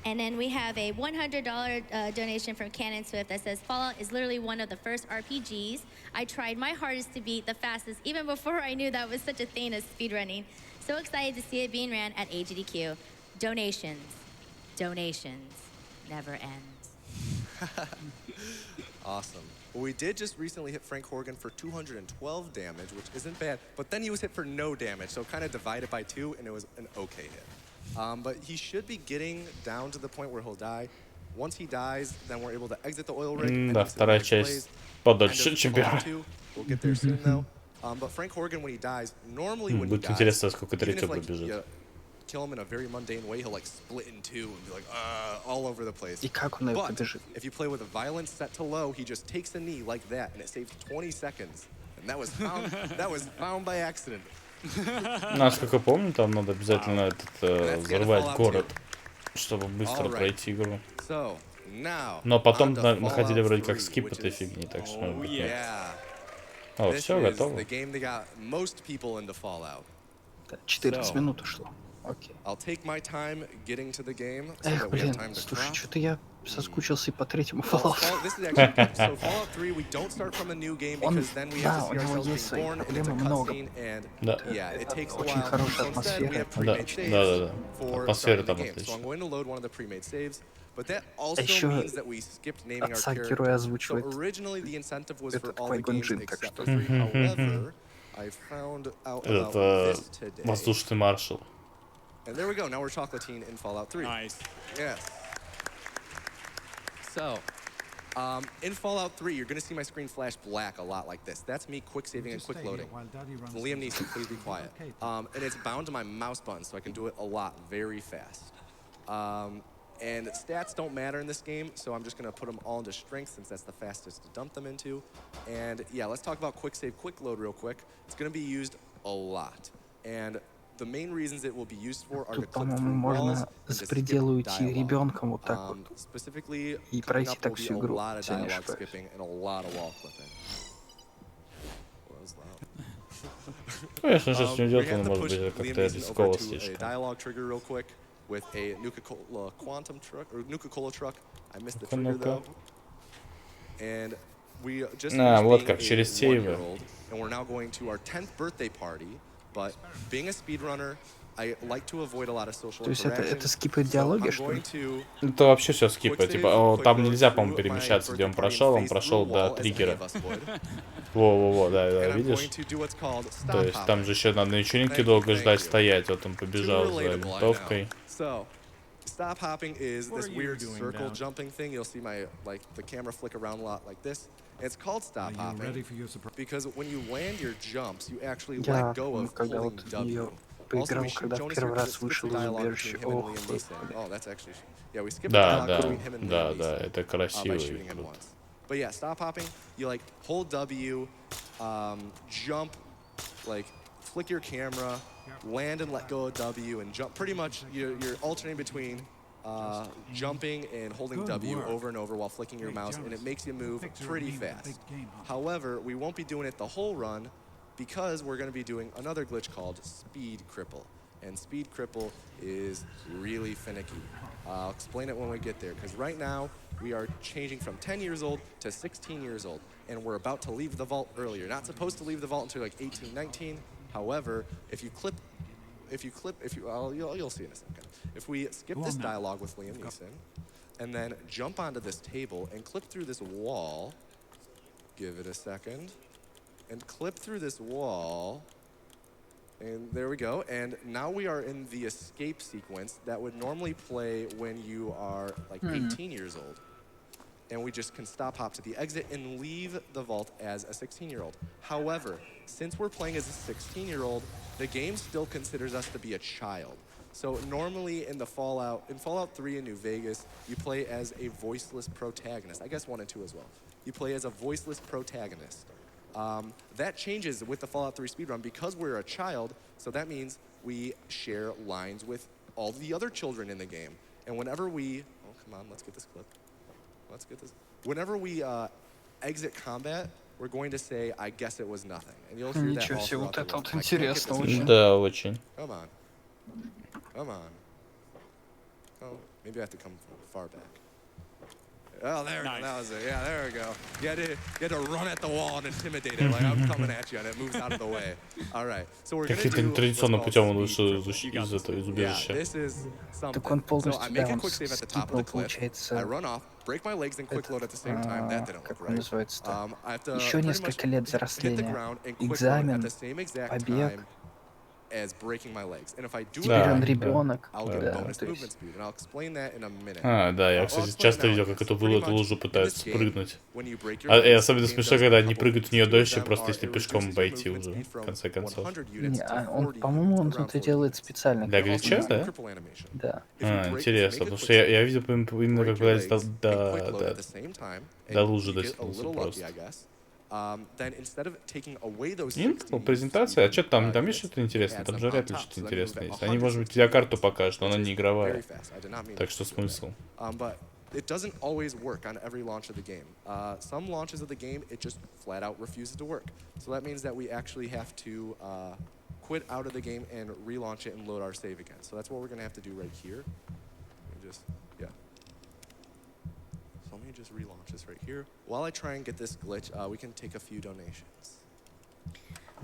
And then we have a $100 donation from Cannon Swift that says, Fallout is literally one of the first RPGs I tried my hardest to beat the fastest, even before I knew that was such a thing as speedrunning. So excited to see it being ran at AGDQ. Donations. Donations. Never end. Awesome. Well, we did just recently hit Frank Horgan for 212 damage, which isn't bad. But then he was hit for no damage, so kind of divided by 2, and it was an okay hit. But he should be getting down to the point where he'll die. Once he dies, then we're able to exit the oil rig. Да, вторая часть подольше, чем первая. We'll get there soon, though. But Frank Horgan, when he dies, normally when he Будет dies, интересно, сколько even третьего if, like, побежит. you kill him in a very mundane way, he'll like split in 2 and be like, all over the place. И как он ее But побежит? if you play with a violence set to low, he just takes a knee like that, and it saves 20 seconds. And that was found by accident. Насколько помню, там надо обязательно взорвать город, чтобы быстро пройти игру. Но потом находили вроде как скип этой фигни, так что может быть нет. О, все, готово. 14 минут ушло. Окей. Эх, блин, слушай, что-то я соскучился и по третьему Fallout. Да, у него есть свои проблемы много. Да. Очень хорошая атмосфера. Да. Атмосфера там отличная. А еще отца героя озвучивает этот Qui-Gon Jinn, так что... Этот воздушный маршал. And there we go. Now we're chocolatine in Fallout 3. Nice. Yes. So, in Fallout 3, you're going to see my screen flash black a lot like this. That's me quick saving and quick loading. Liam Neeson, please be quiet. And it's bound to my mouse button, so I can do it a lot very fast. And stats don't matter in this game, so I'm just going to put them all into strength since that's the fastest to dump them into. And yeah, let's talk about quick save, quick load real quick. It's going to be used a lot. And the main reasons it will be used for are to Тут, clip по-моему, through walls можно and с to skip пределу уйти dialogue. ребенком вот так вот. Specifically, И coming пройти up так will be всю a игру, lot of если я не dialogue ошибаюсь. skipping and a lot of wall clipping. What was that? Конечно, сейчас не We идет, have он to может push быть Liam как-то Neeson рисково over to a слишком. dialogue trigger real quick with a Nuka-Cola quantum truck or Nuka-Cola truck. I missed the trigger though. And we just вот finished как, being через a сейвы. 1-year-old, and we're now going to our 10th birthday party. But being a speedrunner, I like to avoid a lot of social То есть interaction. это скипает диалоги, I'm что going ли? to Это вообще все скипает. Типа, там нельзя, по-моему, перемещаться, где он прошел до триггера. Во, да, видишь? То есть там же еще надо на вечеринке долго ждать, стоять. Вот он побежал за винтовкой. Stop hopping is this weird circle jumping thing. You'll see my the camera flick around a lot like this. It's called stop hopping because when you land your jumps, you actually let go of holding W. Also, we should Jonas here to skip the dialogue between him and Liam Neeson. Oh, that's actually yeah. We skip the dialogue between him and Liam Neeson. Это By красиво и shooting him круто. once. But yeah, stop hopping. You like hold W, jump, like flick your camera, land and let go of W, and jump. Pretty much, you're alternating between jumping and holding W over and over while flicking your mouse, and it makes you move pretty fast. However, we won't be doing it the whole run because we're going to be doing another glitch called Speed Cripple. And Speed Cripple is really finicky. I'll explain it when we get there, because right now we are changing from 10 years old to 16 years old, and we're about to leave the vault earlier. Not supposed to leave the vault until like 18, 19. However, you'll see in a second. If we skip this dialogue with Liam Neeson, and then jump onto this table and clip through this wall, give it a second, and clip through this wall, and there we go. And now we are in the escape sequence that would normally play when you are like 18 years old. And we just can stop hop to the exit and leave the vault as a 16-year-old. However, since we're playing as a 16-year-old, the game still considers us to be a child. So normally in Fallout 3 in New Vegas, you play as a voiceless protagonist. I guess 1 and 2 as well. You play as a voiceless protagonist. That changes with the Fallout 3 speedrun because we're a child, so that means we share lines with all the other children in the game. And whenever we... Oh, come on, let's get this clip. Whenever we exit combat, we're going to say, I guess it was nothing. And you'll hear that all throughout the run. интересно очень. Да, очень. Come on. Oh, maybe I have to come from far back. Oh, there we go. Nice. That was it. Yeah, there we go. You had to run at the wall and intimidate it. Like, I'm coming at you, and it moves out of the way. All right. So we're going to Каким-то do нетрадиционным what's путем он called вышел speed из этого, из Yeah, убежища. this is something. Так он So I полностью, make да, a он quick save at the top of скипнул, the cliff. I получается, run off, break my legs, and quick load at the same time. That didn't как look он right. называется-то? I have to Еще pretty несколько much лет hit the взросления. ground and quick load at Экзамен, the same exact побег. time as breaking my legs. And if I do Теперь Да, он that, ребенок. I'll get Да, bonus то movement есть. speed, and I'll explain that in a minute. А, да, я, I'll кстати, explain it часто now, I видел, guess. как эту Pretty much, лужу in пытаются this game, прыгнуть. when you break your И legs, особенно the game смешно, does когда a они couple прыгают в things. нее Two of дольше, them просто are если it пешком reduces your пойти movement уже, speed в from конце концов. 100 units Не, to он, 40 по-моему, он units, around тут и 40 делает units. специально. Для как глича, он- да? Cripple animation. Да. If you А, break- интересно, if you make a потому что quick я save, видел именно break как your пытались legs, and quick load at до the same time, до and лужи you get a дотянулся little lucky, просто. I guess. Then instead of taking away those Инфо, 60 презентация, а что там, там units, есть что-то it интересное? adds Там them же on вряд ли top. что-то So then you move интересное at есть. Они, может быть, тебе 160 карту units, покажут, но она which не is very игровая. fast. I did not mean Так to что do that. смысл? But it doesn't always work on every launch of the game. Some launches of the game, it just flat out refuses to work. So that means that we actually have to quit out of the game and relaunch it and load our save again. So that's what we're going to have to do right here. Let me just, yeah. So let me just relaunch this right here. While I try and get this glitch, we can take a few donations.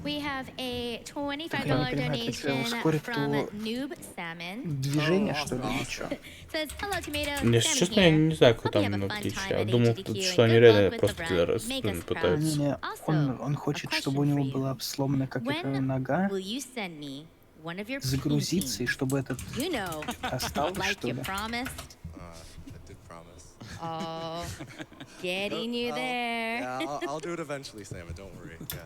We have a $25 Так, я не понимаю, это что, donation ускорит from то Noob Salmon. движение, что ли, или что? Says, hello, tomato. Если Salmon честно, я here. не знаю, какой Hope you там have a именно fun отличие. time Я at думал, AGDQ, что and они good реально luck with просто the для run. Make us proud. пытаются. Не-не, Also, он хочет, a чтобы у question него for you. была сломана какая-то When нога, will you send me one of your загрузиться, и paintings? чтобы этот You know, остался, like что you ли? promised. I did promise. Oh, getting you there. Yeah, I'll do it eventually, Sam. Don't worry. Yeah.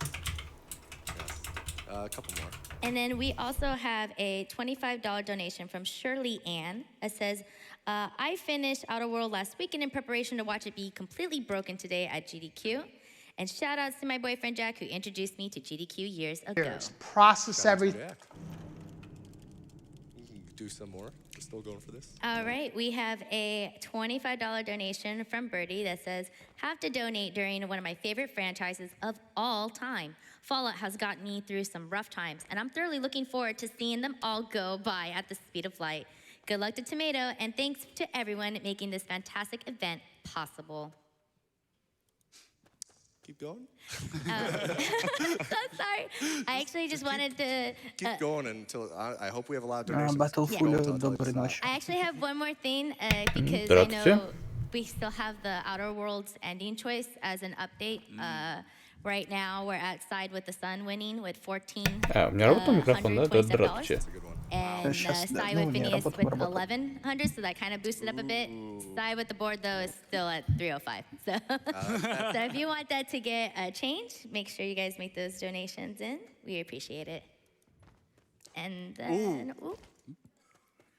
Yes. A couple more. And then we also have a $25 donation from Shirley Ann. It says, I finished Outer World last weekend in preparation to watch it be completely broken today at GDQ. And shout outs to my boyfriend Jack, who introduced me to GDQ years ago. Process everything. Yeah. You can do some more. We're still going for this. All right, we have a $25 donation from Birdie that says, have to donate during one of my favorite franchises of all time. Fallout has gotten me through some rough times, and I'm thoroughly looking forward to seeing them all go by at the speed of light. Good luck to Tomato, and thanks to everyone making this fantastic event possible. Keep going. So sorry. I actually just wanted to... Keep going until I hope we have a lot of А, donations. Battlefield, Don't tell доброй us. ночи. I actually have one more thing because I Здравствуйте. know we still have the Outer Worlds ending choice as an update. Right now, we're at Side with the Sun winning with 14. А, у меня работал микрофон, да? Да, здравствуйте. That's a good one. And Сейчас, да, Side ну, with не, Phineas работал, with работал. 1100, so that kind of boosted up a bit. Side with the board, though, is still at 305. So, so if you want that to get a change, make sure you guys make those donations in. We appreciate it. And then, ooh.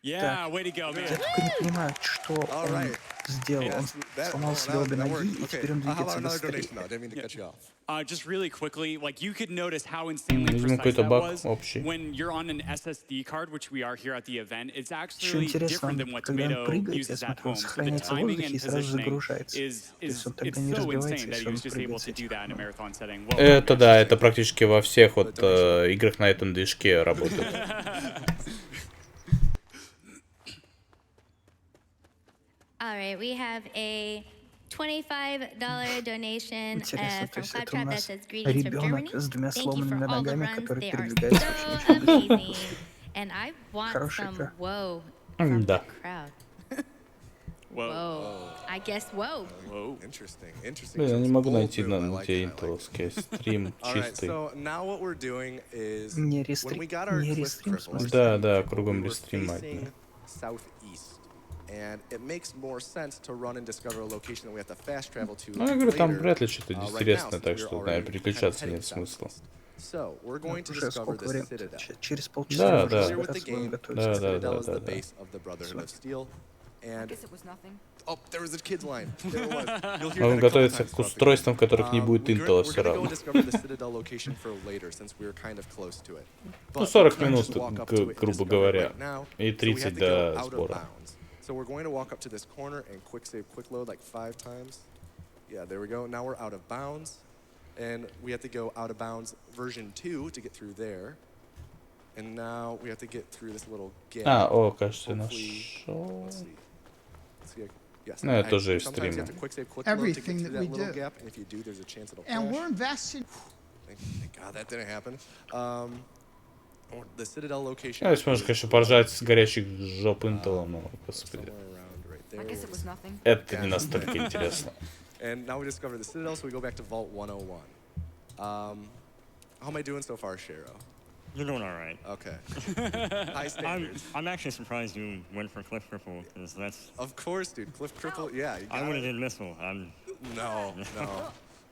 Yeah, way to go, Я man. только не понимаю, что он Alright. сделал. Он сломал себе обе ноги, и Okay. теперь он How about двигается another быстрее. donation now? Didn't mean to cut you off. Just really quickly, like you could notice how insanely Видимо, precise какой-то that баг was общий. when you're on an SSD card, which we are here at the event. It's Еще actually интересно, different он, than what когда он Tomato прыгает, я uses at смотрю, он home. So the сохраняется в timing воздухе and и сразу positioning загружается. is То есть он it's тогда не so разбивается, insane that если he он was just able прыгает с to do этих. that in a marathon setting. Well, Это да, это практически во всех вот играх на этом движке работает. All right, we have a $25 donation Интересно, то from есть это у Claptrap that нас says greetings from Germany. ребенок с двумя Thank you сломанными for all the ногами, runs. который They are передвигается so очень медленно. amazing. And I want Хорошая some игра. whoa from Да. the crowd. whoa, Whoa. I guess whoa. whoa. Interesting. Interesting. Блин, я не choice. могу Bold найти move. I на like где that, I like that. интеловский стрим All right, чистый. so now what we're doing is Не when we got our не cliff рестрим, в cripple, смысле? Да, да, we кругом were рестрим facing мать. southeast, and it makes more sense to run and discover a location that we have to fast travel to. Ну, я говорю, там later, вряд ли что-то right now, интересное, since так we're что, already наверное, kind of переключаться heading нет смысла. southeast. So we're going to Уже discover сколько the времени? Citadel. Через Да, полчаса да. уже Familiar with the раз будем game, готовиться. Да, the да, Citadel да, is да, the да. base of the Brotherhood of Steel, and Guess it was nothing. oh, there was a kid's line. There it was. You'll hear Он that a couple готовится times к throughout the устройствам, в game. которых не будет интела We're все gonna go равно. and discover the Citadel location for later, since we're kind of close to it. Ну, But 40 we can't минут, just walk up to it and грубо discover it говоря, right now, и so we have 30 to до go out of сбора. bounds. So we're going to walk up to this corner and quick save, quick load like 5 times. Yeah, there we go. Now we're out of bounds, and we have to go out of bounds version 2 to get through there. And now we have to get through this little gap. А, о, кажется, Hopefully- нашел. Let's see. Let's see. Yes. Ну, это тоже Sometimes you have стримы. to quick save, quick load to get Everything through that that we little do. gap, and if you do, there's a chance it'll And crash. we're investing. Thank God that didn't happen. The Citadel location. Ну, если можешь, конечно, поржать с горящих жоп Интела, но, господи. Somewhere around right there. I guess it was nothing. Это не настолько интересно. And now we discover the Citadel, so we go back to Vault 101. How am I doing so far, Shero? You're doing all right. Okay. High standards. I'm actually surprised you went for Cliff Cripple, because that's... Of course, dude. Cliff Cripple, yeah. You I got would have it. did Missile. No.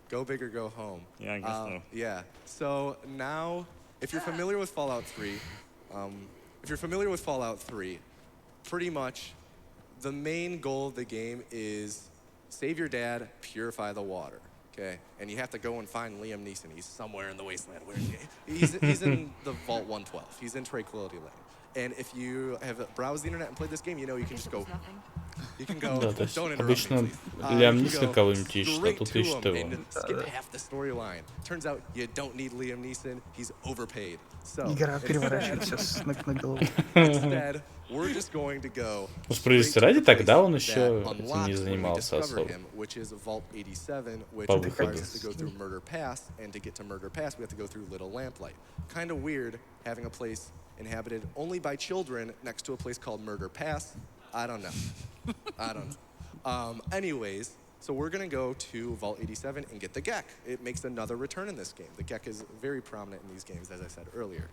Go big or go home. Yeah, I guess so. Yeah. So now, if you're familiar with Fallout 3, pretty much the main goal of the game is save your dad, purify the water. Okay, and you have to go and find Liam Neeson. He's somewhere in the wasteland. Where is he? He's in the Vault 112. He's in Tranquility Lane. And if you have browsed the internet and played this game, you know you can just go. You can go. Да, то есть Don't interrupt me, обычно please. Лиам You can Нисон go кого-нибудь ищет, а straight тут to ищет him его. and skip half the storyline. Turns out you don't need Liam Neeson. He's overpaid. So Игра переворачивается с ног на голову. instead, we're just going to go. Ну, справедливости straight to ради, the тогда place он that еще этим unlocks не when we занимался discover особо. him, which is Vault 87, which По requires выходе. us to go through Murder Pass, and to get to Murder Pass, we have to go through Little Lamplight. Kind of weird having a place inhabited only by children next to a place called Murder Pass. I don't know. Anyways, so we're gonna go to Vault 87 and get the Gek. It makes another return in this game. The Gek is very prominent in these games, as I said earlier.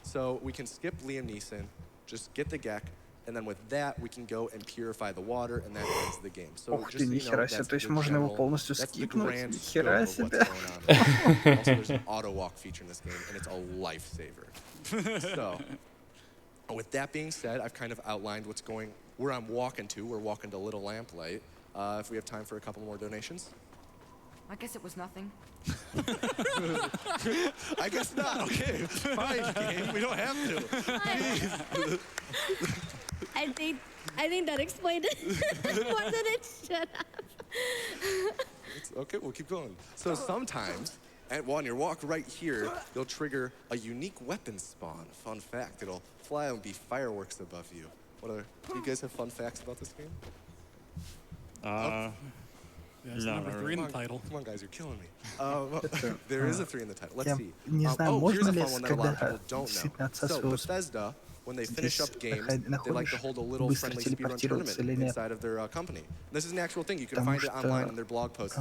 So we can skip Liam Neeson, just get the Gek, and then with that we can go and purify the water, and that ends the game. So Ух just ты, so you know, нихера себе, that's то есть the можно его general- полностью that's the скипнуть? grand Нихера scope of себе. what's going on. Also, there's an auto walk feature in this game, and it's a lifesaver. So, with that being said, I've kind of outlined where I'm walking to. We're walking to Little Lamplight. If we have time for a couple more donations. I guess it was nothing. I guess not. Okay, fine, game. We don't have to. Jeez. I think that explained it more than it should have. Okay, we'll keep going. So sometimes, on your walk right here, you'll trigger a unique weapon spawn. Fun fact, it'll fly and be fireworks above you. Do you guys have fun facts about this game? There's number 3 in the title. Come on, guys, you're killing me. There is a 3 in the title. Let's Я see. не знаю, Here's можно a ли, fun one that a lot of когда people don't действительно know. отца So своего Bethesda, when they finish здесь up games, they like to находишь, hold a little быстро friendly speedrun телепортироваться tournament или нет. inside of their company. This is an actual thing. You can Потому find it что, online in their blog posts.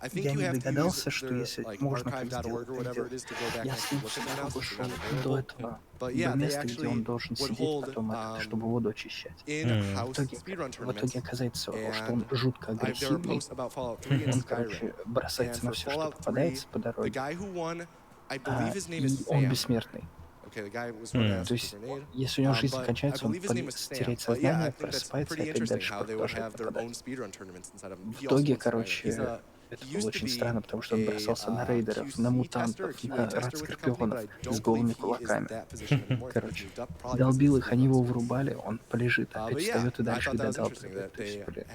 I think я you не have to use догадался, что their если like можно так archive.org сделать, or так whatever it is to go back я and с ним look at them now всё-таки since they're шел not до available. этого, But до yeah, they места, где он actually должен would сидеть hold потом, чтобы воду очищать. in-house В итоге, speedrun в итоге tournaments. оказывается, что он And жутко there are агрессивный. posts about Fallout 3 and Он, Skyrim. короче, бросается And на for все, что Fallout 3, попадается по the дороге. guy who won, I believe his name И is он Sam. бессмертный. Okay, the guy was one that То есть, если у него жизнь кончается, он теряет сознание, просыпается и опять дальше продолжает нападать. В итоге, короче, это было очень странно, потому что он бросался на рейдеров, на мутантов, на радскорпионов с голыми кулаками. Короче, долбил их, они его вырубали, он полежит, опять встает и дальше додалбливает. То есть, блин.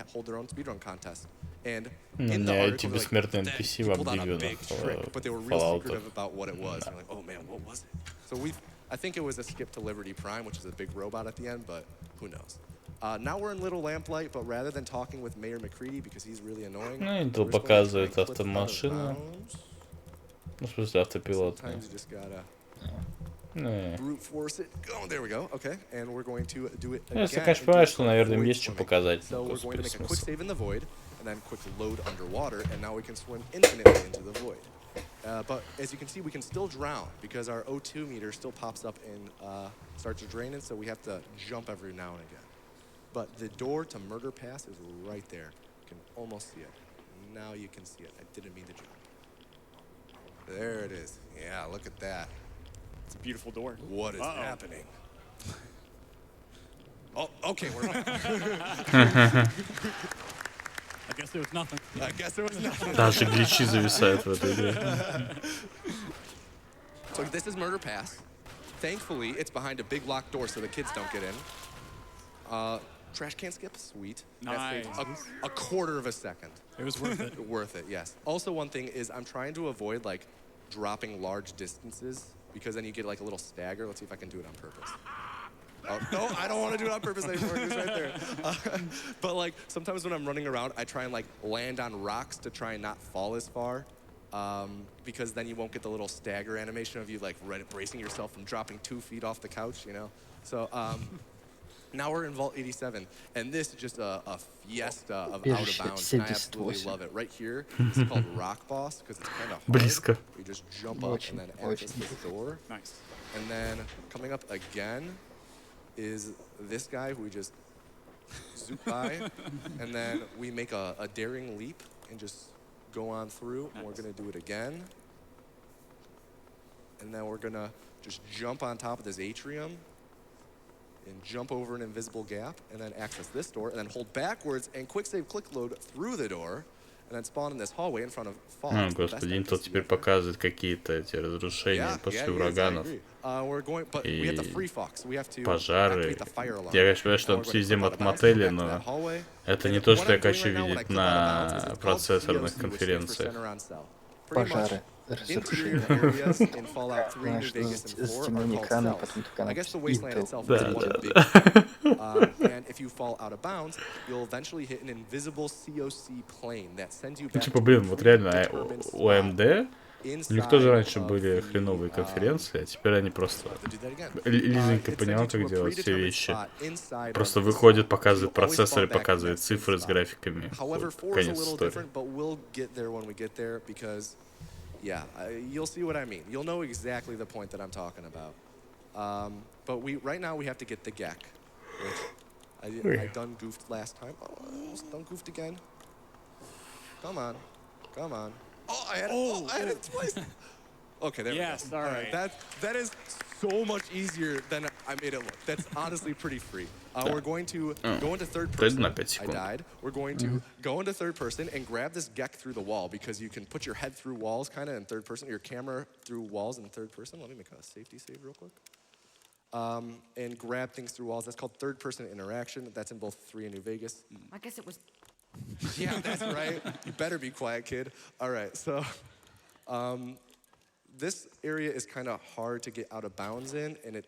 Не, эти бессмертные NPC в Обливионах Fallout. I think it was a skip to Liberty Prime, which is a big robot at the end, but who knows. Now we're in Little Lamplight, but rather than talking with Mayor McCready, because he's really annoying, Ну, Intel показывает автомашину. Ну, в смысле, автопилот. sometimes you just gotta Не. brute force it. Oh, there we go. Okay, and we're going to do it Ну, если, again конечно, and do понимаешь, it что, for наверное, им void есть что swimming. показать. So we're going to Господи, make a quick смысл. save in the void, and then quick load underwater, and now we can swim infinitely into the void. But as you can see, we can still drown because our O2 meter still pops up and starts to drain it, so we have to jump every now and again. But the door to Murder Pass is right there. You can almost see it. Now you can see it. I didn't mean to jump. There it is. Yeah, look at that. It's a beautiful door. What is happening? Oh, okay, we're I guess there was nothing. I guess there was nothing. Даже гличи зависают в этой игре. So this is Murder Pass. Thankfully, it's behind a big locked door so the kids don't get in. Trash can skip, sweet. Nice. A quarter of a second. It was worth it. Worth it, yes. Also, one thing is I'm trying to avoid like dropping large distances because then you get like a little stagger. Let's see if I can do it on purpose. Oh, no, I don't want to do it on purpose anymore. It's right there. But like sometimes when I'm running around, I try and like land on rocks to try and not fall as far. Because then you won't get the little stagger animation of you like bracing yourself from dropping 2 feet off the couch, you know? So now we're in Vault 87, and this is just a fiesta of out of bounds, and I absolutely love it. Right here, this is called Rock Boss, because it's kind of hard. Близко. You just jump up and then access this door. Nice. And then coming up again is this guy who we just zoop by, and then we make a daring leap and just go on through, and we're gonna do it again. And then we're gonna just jump on top of this atrium and jump over an invisible gap, and then access this door, and then hold backwards and quick save click load through the door, and then spawn in this hallway in front of Fox. Господи, Intel теперь показывает какие-то эти разрушения после ураганов и пожары. Я, конечно, понимаю, что съездим от мотеля, но это не то, что я хочу видеть на процессорных конференциях. Пожары, разрушения. Знаешь, затемнение экрана, потом такая надпись Intel. Ну, типа, блин, вот реально, у AMD, у них тоже раньше были хреновые конференции, а теперь они просто... Лизонька поняла, как делать все вещи. Просто выходит, показывает процессоры, показывает цифры с графиками. Конец истории. Yeah, you'll see what I mean. You'll know exactly the point that I'm talking about. But right now we have to get the GEC, which I done goofed last time. Oh, I almost done goofed again. Come on, come on. Oh, I had it twice. Okay, there we go. Yes, all right. That is so much easier than I made it look. That's honestly pretty free. We're going to go into third person. I died. We're going to go into third person and grab this GEC through the wall, because you can put your head through walls kind of in third person, your camera through walls in third person. Let me make a safety save real quick. And grab things through walls. That's called third person interaction. That's in both 3 and New Vegas. I guess it was... Yeah, that's right. You better be quiet, kid. All right, so this area is kind of hard to get out of bounds in, and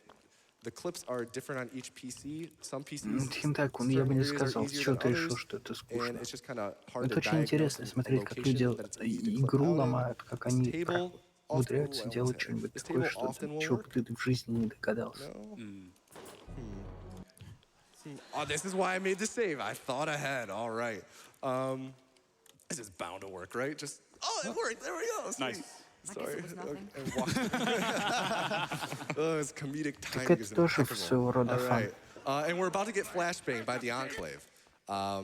the clips are different on each PC. Some PCs, Хинтаку, я бы не сказал, с чего ты решил, что это скучно. Это очень интересно смотреть, как люди игру ломают, как они умудряются делать что-нибудь такое, чего бы ты в жизни не догадался. Oh, this is why I made the save. I thought ahead. All right. This is bound to work, right? Just, it worked. There we go. Sweet. Nice. Sorry. It was nothing. It's comedic timing. Так это тоже своего рода фан. And we're about to get flashbanged by the Enclave. Oh,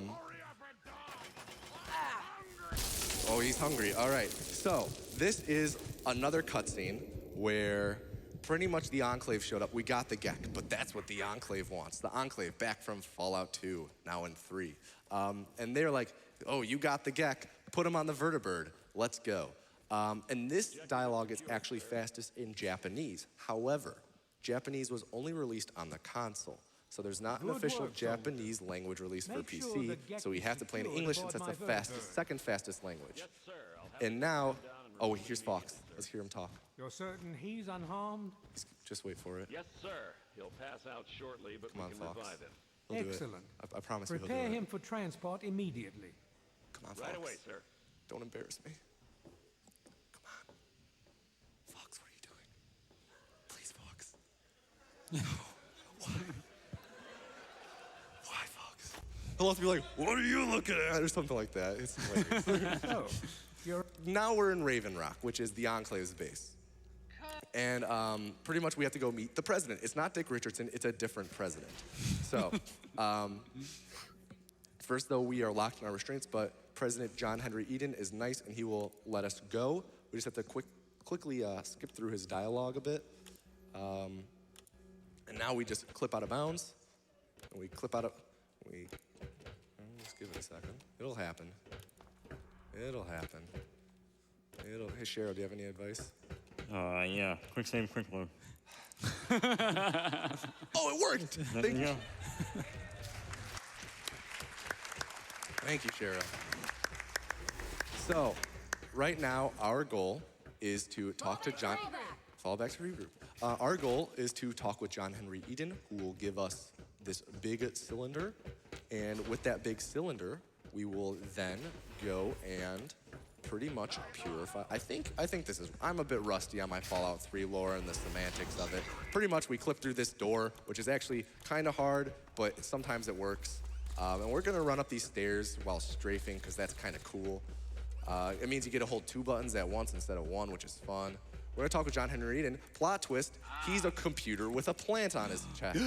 he's hungry. All right. So this is another cutscene where pretty much the Enclave showed up. We got the GEC, but that's what the Enclave wants. The Enclave, back from Fallout 2, now in 3. And they're like, oh, you got the GEC. Put him on the vertibird. Let's go. And this dialogue is actually fastest in Japanese. However, Japanese was only released on the console. So there's not an official Japanese language release for PC. So we have to play in English since that's the second fastest language. And now, oh, here's Fox. Let's hear him talk. You're certain he's unharmed? Just wait for it. Yes, sir. He'll pass out shortly, but Come on, we can Fox. revive him. He'll do it. Excellent. I promise you he'll do it. Prepare him for transport immediately. Come on, Fox. Right away, sir. Don't embarrass me. Come on. Fox, what are you doing? Please, Fox. No. Why? Why, Fox? He'll have to be like, what are you looking at? Or something like that. It's hilarious. So, Now we're in Raven Rock, which is the Enclave's base. And pretty much we have to go meet the president. It's not Dick Richardson, it's a different president. So, first though, we are locked in our restraints, but President John Henry Eden is nice and he will let us go. We just have to quickly skip through his dialogue a bit. And now we just clip out of bounds. And we clip out of, just give it a second. It'll happen. It'll happen. Hey, Cheryl, do you have any advice? Yeah. Quick save, quick load. Oh, it worked! Thank you. Thank you, Cheryl. So, right now, our goal is to talk to John. Fall back to regroup. our goal is to talk with John Henry Eden, who will give us this big cylinder. And with that big cylinder, we will then go and pretty much purify. I think this is, I'm a bit rusty on my Fallout 3 lore and the semantics of it. Pretty much we clip through this door, which is actually kind of hard, but sometimes it works. And we're gonna run up these stairs while strafing, because that's kind of cool. It means you get to hold 2 buttons at once instead of 1, which is fun. We're gonna talk with John Henry Eden. Plot twist, he's a computer with a plant on his chest.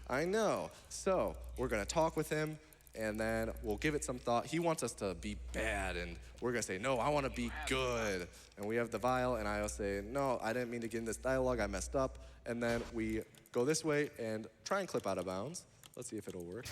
I know. So we're gonna talk with him, and then we'll give it some thought. He wants us to be bad, and we're gonna say, no, I wanna be good. And we have the vial, and I'll say, no, I didn't mean to get in this dialogue, I messed up. And then we go this way and try and clip out of bounds. Let's see if it'll work.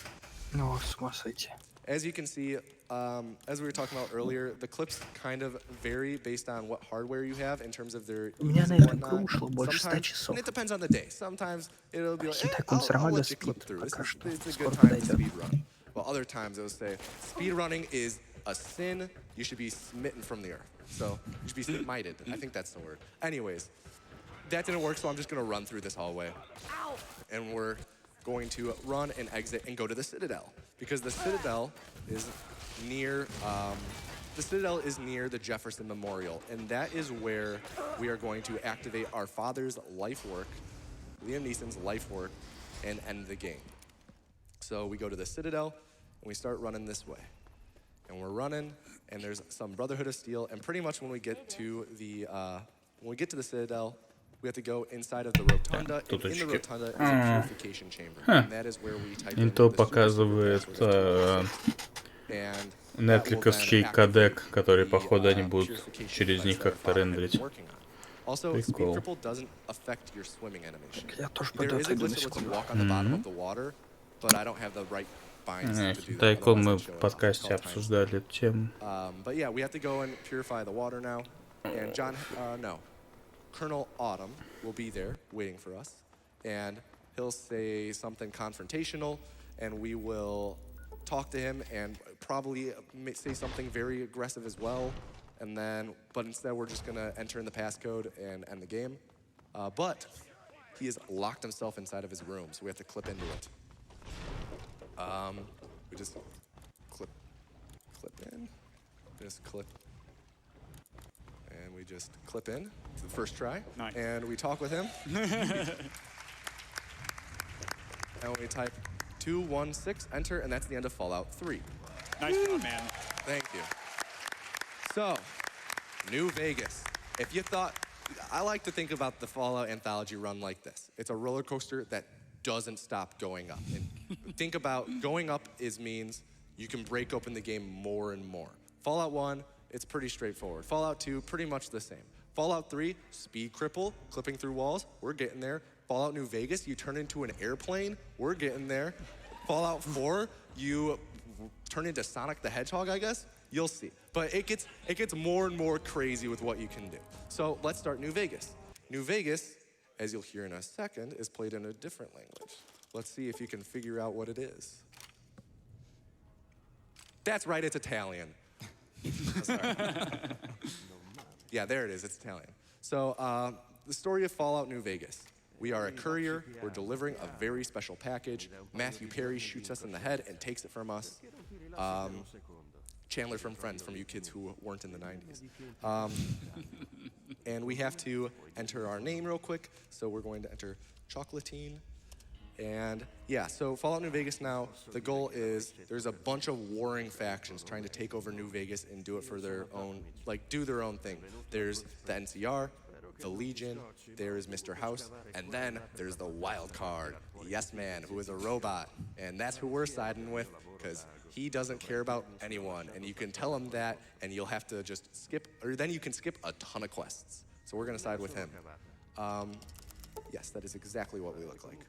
Ну, с ума сойти. As you can see, as we were talking about earlier, the clips kind of vary based on what hardware you have in terms of their У меня на эту игру ушло больше 100 часов. And it depends on the day. Sometimes it'll be like, Так он I'll сармага let you keep спит through. пока что. It's a Скоро good time to подойдет. speed run. While other times it'll say, speed running is a sin. You should be smitten from the earth. So you should be smited. I think that's the word. Anyways, that didn't work, so I'm just gonna run through this hallway. And we're going to run and exit and go to the Citadel, because the Citadel is near the Jefferson Memorial, and that is where we are going to activate our father's life work, Liam Neeson's life work, and end the game. So we go to the Citadel and we start running this way, and we're running, and there's some Brotherhood of Steel, and pretty much when we get to the Citadel, we have to go inside of the rotunda, and in the rotunda is a purification chamber, and that is where we type in Инто the показывает нетликовский кодек, который, походу, они будут через них как-то рендерить. Also, speed cripple doesn't affect your swimming animation. Я тоже There пойду is a отойду на glitch that lets you секунду. walk on the bottom of the water, but I don't have the right binds to do that. Тайком мы Otherwise в I'll show it. подкасте It's called обсуждали эту тему. But yeah, we have to go and purify the water now. And Colonel Autumn will be there waiting for us. And he'll say something confrontational, and we will talk to him and probably say something very aggressive as well. And then, but instead we're just gonna enter in the passcode and end the game. But he has locked himself inside of his room, so we have to clip into it. We just clip in, just clip, and we just clip in to the first try. Nice. And we talk with him. And we type 216, enter, and that's the end of Fallout 3. Nice job, man. Thank you. So, New Vegas. If you thought, I like to think about the Fallout Anthology run like this. It's a roller coaster that doesn't stop going up. And think about going up means you can break open the game more and more. Fallout 1, it's pretty straightforward. Fallout 2, pretty much the same. Fallout 3, speed cripple, clipping through walls, we're getting there. Fallout New Vegas, you turn into an airplane, we're getting there. Fallout 4, you turn into Sonic the Hedgehog, I guess. You'll see. But it gets more and more crazy with what you can do. So let's start New Vegas. New Vegas, as you'll hear in a second, is played in a different language. Let's see if you can figure out what it is. That's right, it's Italian. Sorry. Yeah, there it is, it's Italian. So the story of Fallout New Vegas. We are a courier, we're delivering a very special package. Matthew Perry shoots us in the head and takes it from us. Chandler from Friends, from you kids who weren't in the 90s. And we have to enter our name real quick, so we're going to enter Chocolatine. And yeah, so Fallout New Vegas now, the goal is there's a bunch of warring factions trying to take over New Vegas and do it for their own, like do their own thing. There's the NCR, the Legion, there is Mr. House, and then there's the wild card, Yes Man, who is a robot. And that's who we're siding with, because he doesn't care about anyone, and you can tell him that, and you'll have to just skip, or then you can skip a ton of quests. So we're gonna side with him. Yes, that is exactly what we look like.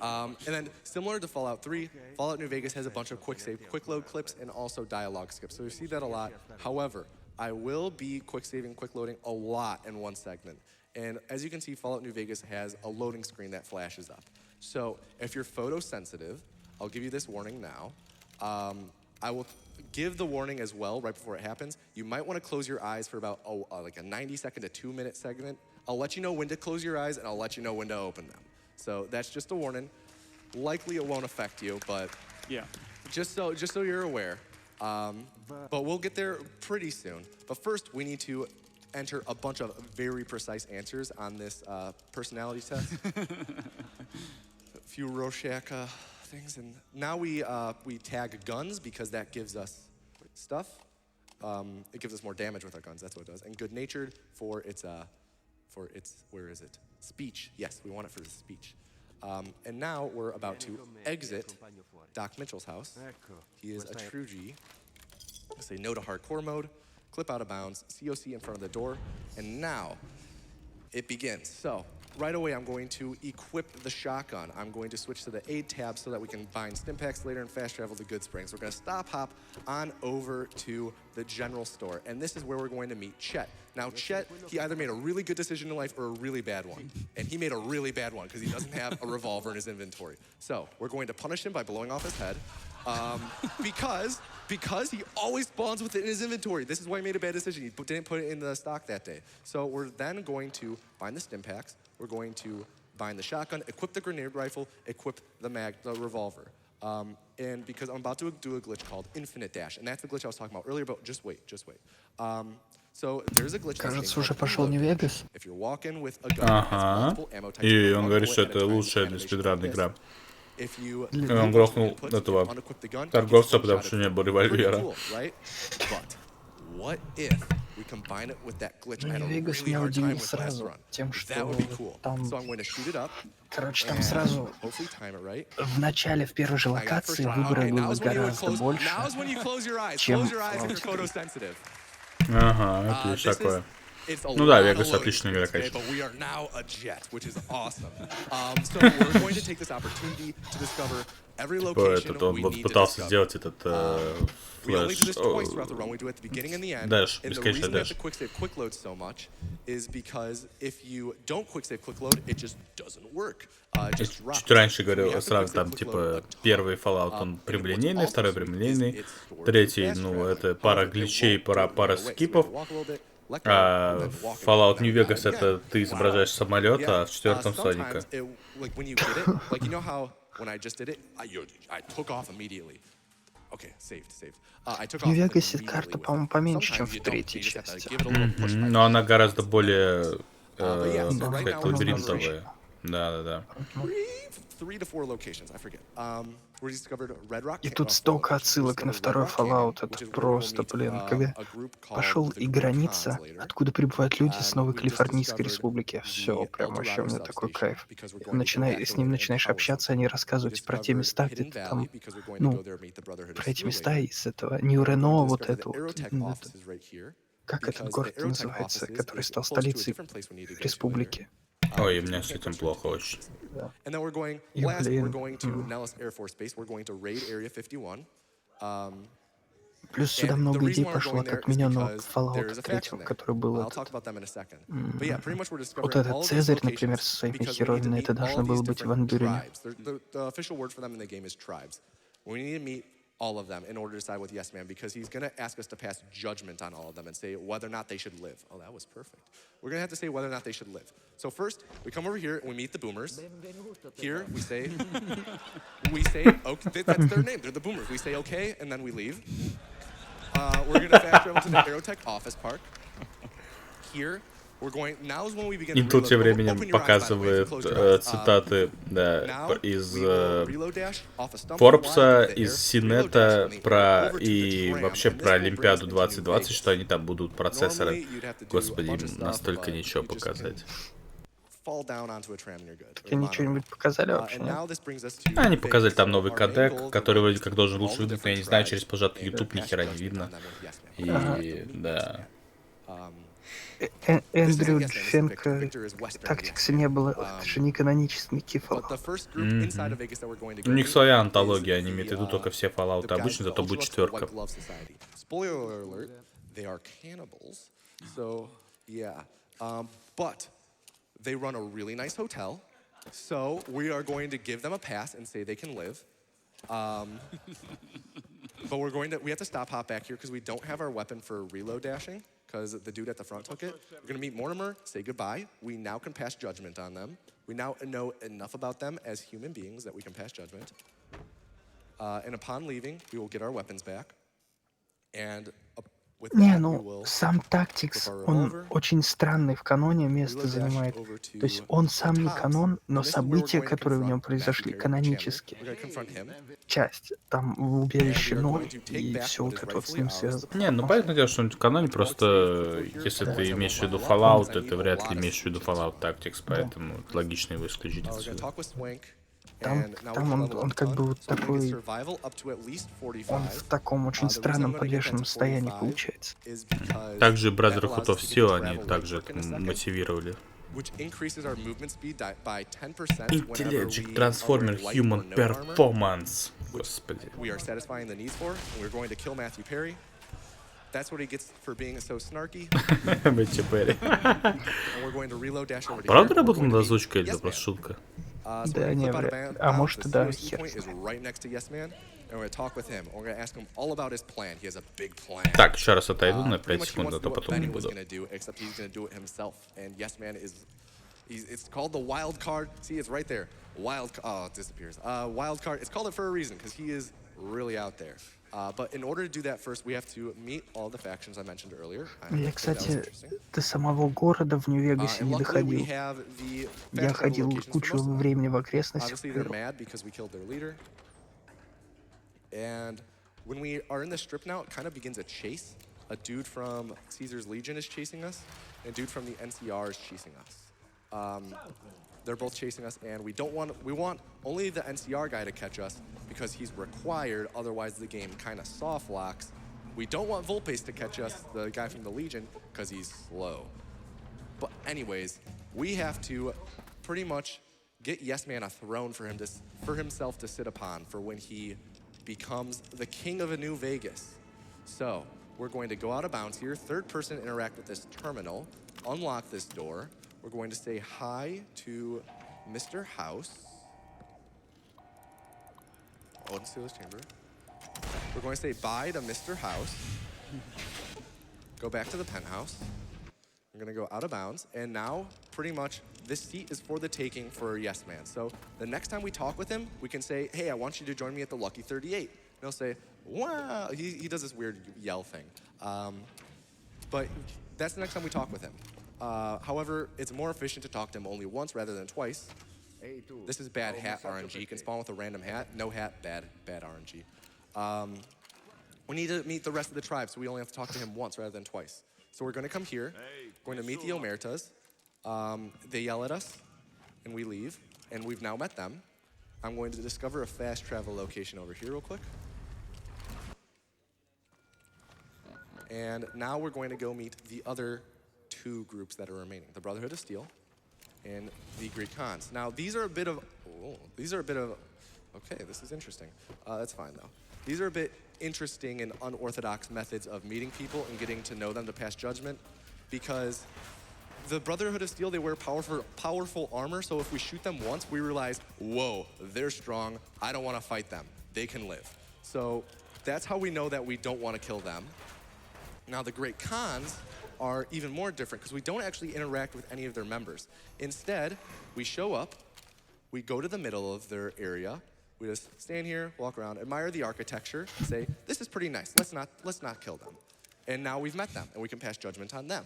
And then, similar to Fallout 3, Fallout New Vegas has a bunch of quick save, quick load clips, and also dialogue skips. So you see that a lot. However, I will be quick saving, quick loading a lot in one segment. And as you can see, Fallout New Vegas has a loading screen that flashes up. So if you're photosensitive, I'll give you this warning now. I will give the warning as well right before it happens. You might want to close your eyes for about like a 90-second to 2-minute segment. I'll let you know when to close your eyes, and I'll let you know when to open them. So that's just a warning. Likely it won't affect you, but yeah, just so you're aware. But we'll get there pretty soon. But first, we need to enter a bunch of very precise answers on this personality test. A few Rorschach things, and now we tag guns because that gives us stuff. It gives us more damage with our guns. That's what it does. And good-natured for its where is it? Speech. Yes, we want it for the speech. And now we're about to exit Doc Mitchell's house. He is a true G. Say no to hardcore mode. Clip out of bounds. COC in front of the door. And now it begins. So right away, I'm going to equip the shotgun. I'm going to switch to the aid tab so that we can bind stim packs later and fast travel to Good Springs. We're going to stop hop on over to the general store. And this is where we're going to meet Chet. Now, Chet, he either made a really good decision in life or a really bad one. And he made a really bad one because he doesn't have a revolver in his inventory. So we're going to punish him by blowing off his head because he always spawns with it in his inventory. This is why he made a bad decision. He didn't put it in the stock that day. So we're then going to bind the stim packs. We're going to bind the shotgun, equip the grenade rifle, equip the revolver. And because I'm about to do a glitch called Infinite Dash, and that's the glitch I was talking about earlier, but just wait. So there's a glitch. Кажется, уже пошел Нью-Вегас. If you're walking with a gun, it has multiple ammo types. И он говорит, что это лучшая для спидранной игра. И он грохнул этого торговца, потому что не было револьвера. What if we combine it with that glitch? I had a Вегас really меня hard time удивил with last сразу run. тем, что That would be cool. там, So I'm going to shoot it up. короче, там сразу Hopefully time it right. в начале, в первой же локации выбора было гораздо больше, чем Close your eyes if you're photosensitive. Ага, отлично такое. Ну да, Вегас отличная игра, конечно. But we are now a jet, which is awesome. So we're going to take this opportunity to discover every location Он we вот need to пытался discover. сделать этот We only do флэш. this twice throughout the run. We do it at the beginning and the end. Dash, And the бесконечный reason we have dash. to quick save quick load so much is because if you don't quick save quick load, it just doesn't work. It just drops. Чуть раньше говорил сразу, там, типа, первый Fallout, он прямолинейный, второй прямолинейный, третий, ну, это пара гличей, пара скипов. А Fallout New Vegas это ты изображаешь самолет, а в четвертом Соника. В Нью-Вегасе карта, по-моему, поменьше, чем в третьей части. Но она гораздо более лабиринтовая. Да. И тут столько отсылок на второй Fallout, это просто, блин, когда пошел и граница, откуда прибывают люди с Новой Калифорнийской Республики. Все, прям вообще у меня такой кайф. С ним начинаешь общаться, они рассказывают про те места, где ты там, ну, про эти места из этого Нью-Рено, вот это вот. Как этот город называется, который стал столицей республики? Ой, у меня с этим плохо очень. And then we're going last, we're going to Nellis Air Force Base. We're going to raid Area 51. Плюс сюда много идей пошло от отмененного Fallout 3, который был этот. Вот этот Цезарь, например, со своими херовинами, это должно было быть в Ван-Бюрене. All of them in order to decide with Yes Man, because he's going to ask us to pass judgment on all of them and say whether or not they should live. Oh, that was perfect. We're going to have to say whether or not they should live. So first, we come over here and we meet the boomers. Here, we say, okay, that's their name. They're the boomers. We say okay, and then we leave. We're going to fast travel to the Aerotech office park. Here, И тут тем временем показывает цитаты из Форбса, из Синета и вообще про Олимпиаду 2020, что они там будут процессоры. Господи, им настолько ничего показать. Они что-нибудь показали вообще? Они показали там новый кодек, который вроде как должен лучше выглядеть, но я не знаю, через пожатый YouTube ни хера не видно. И да. Эндрю Джеффенко тактикса не было, это же не канонический Fallout. У них своя антология, они имеют в виду только все Fallout обычно, зато будет четверка. They run a really nice hotel, so we are going to give them a pass and say they can live. But we have to stop hop back here because we don't have our weapon for reload dashing because the dude at the front took it. We're gonna meet Mortimer, say goodbye. We now can pass judgment on them. We now know enough about them as human beings that we can pass judgment. And upon leaving, we will get our weapons back. And with Не, that, we ну, will сам Тактикс, он очень странный в каноне место занимает. То есть он сам не канон, но события, которые в нем произошли, канонические. Часть. Там в убежище Ной и все вот это вот с ним связано. Не, ну понятное дело, что он в каноне, просто если ты имеешь в виду Fallout, то ты вряд ли имеешь в виду Fallout Tactics, поэтому логично его исключить отсюда. Там он как бы вот такой, он в таком очень странном подвешенном состоянии получается. Также Brotherhood of Steel они также это мотивировали. Intelligent Transformer Human Performance. Господи. That's what he gets for being so snarky. Мэтью Перри. Правда Правда работал над озвучкой или это просто шутка? Да, не, а может и да, хер. Так, еще раз отойду на 5 секунд, а то потом не буду. It's called the wild card. See, it's right there. Oh, it disappears. Wild card. It's called it for a reason because he is really out there. But in order to do that, first we have to meet all the factions I mentioned earlier. Я, кстати, до самого города в Нью-Вегасе не доходил. Я ходил кучу времени в окрестностях. And when we are in the strip now, it kind of begins a chase. A dude from Caesar's Legion is chasing us, and a dude from the NCR is chasing us. They're both chasing us, and we want only the NCR guy to catch us because he's required, otherwise the game kind of soft locks. We don't want Volpace to catch us, the guy from the Legion, because he's slow. But anyways, we have to pretty much get Yes Man a throne for himself to sit upon for when he becomes the king of a new Vegas. So we're going to go out of bounds here, third person interact with this terminal, unlock this door. We're going to say hi to Mr. House. Oh, Steelers Chamber. We're going to say bye to Mr. House. Go back to the penthouse. I'm going to go out of bounds. And now, pretty much, this seat is for the taking for Yes Man. So the next time we talk with him, we can say, hey, I want you to join me at the Lucky 38. And he'll say, wow. He does this weird yell thing. But that's the next time we talk with him. However, it's more efficient to talk to him only once rather than twice. This is bad hat RNG. You can spawn with a random hat. No hat, bad RNG. We need to meet the rest of the tribe, so we only have to talk to him once rather than twice. So we're going to come here, going to meet the Omertas. They yell at us, and we leave, and we've now met them. I'm going to discover a fast travel location over here real quick. And now we're going to go meet the other two groups that are remaining, the Brotherhood of Steel and the Greek Khans. Now, these are a bit of, okay, this is interesting. That's fine, though. These are a bit interesting and unorthodox methods of meeting people and getting to know them to pass judgment, because the Brotherhood of Steel, they wear powerful armor, so if we shoot them once, we realize, whoa, they're strong, I don't want to fight them, they can live. So that's how we know that we don't want to kill them. Now, the Great Khans are even more different because we don't actually interact with any of their members. Instead, we show up, we go to the middle of their area, we just stand here, walk around, admire the architecture, say, this is pretty nice, let's not kill them. And now we've met them, and we can pass judgment on them.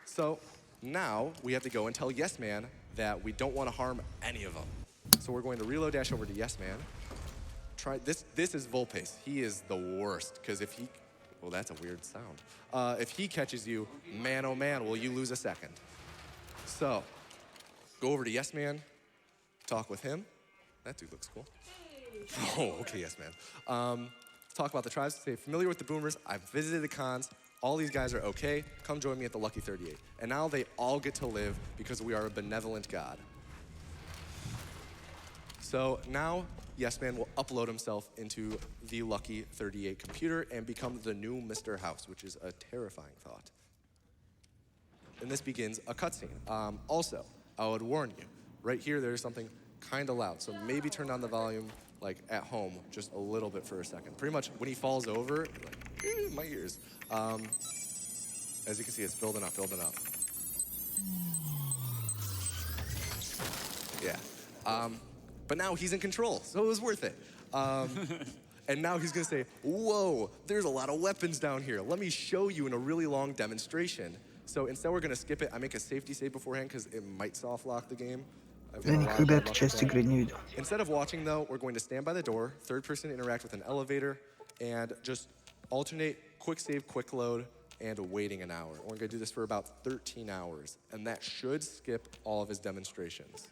So now we have to go and tell Yes Man that we don't want to harm any of them. So we're going to reload dash over to Yes Man. Try this is Volpace. He is the worst, because if he, well, that's a weird sound. If he catches you, man, oh man, will you lose a second. So, go over to Yes Man, talk with him. That dude looks cool. Oh, okay, Yes Man. Talk about the tribes, say, familiar with the boomers, I've visited the cons, all these guys are okay, come join me at the Lucky 38. And now they all get to live because we are a benevolent God. So now, Yes Man will upload himself into the Lucky 38 computer and become the new Mr. House, which is a terrifying thought. And this begins a cutscene. Also, I would warn you, right here there's something kind of loud, so maybe turn down the volume like at home just a little bit for a second. Pretty much when he falls over, like, my ears. As you can see, it's building up, building up. Yeah. But now he's in control, so it was worth it. And now he's gonna say, whoa, there's a lot of weapons down here. Let me show you in a really long demonstration. So instead we're gonna skip it. I make a safety save beforehand because it might soft lock the game. Я никогда эту часть игры не видел. Instead of watching though, we're going to stand by the door, third person interact with an elevator, and just alternate quick save, quick load, and waiting an hour. We're gonna do this for about 13 hours, and that should skip all of his demonstrations.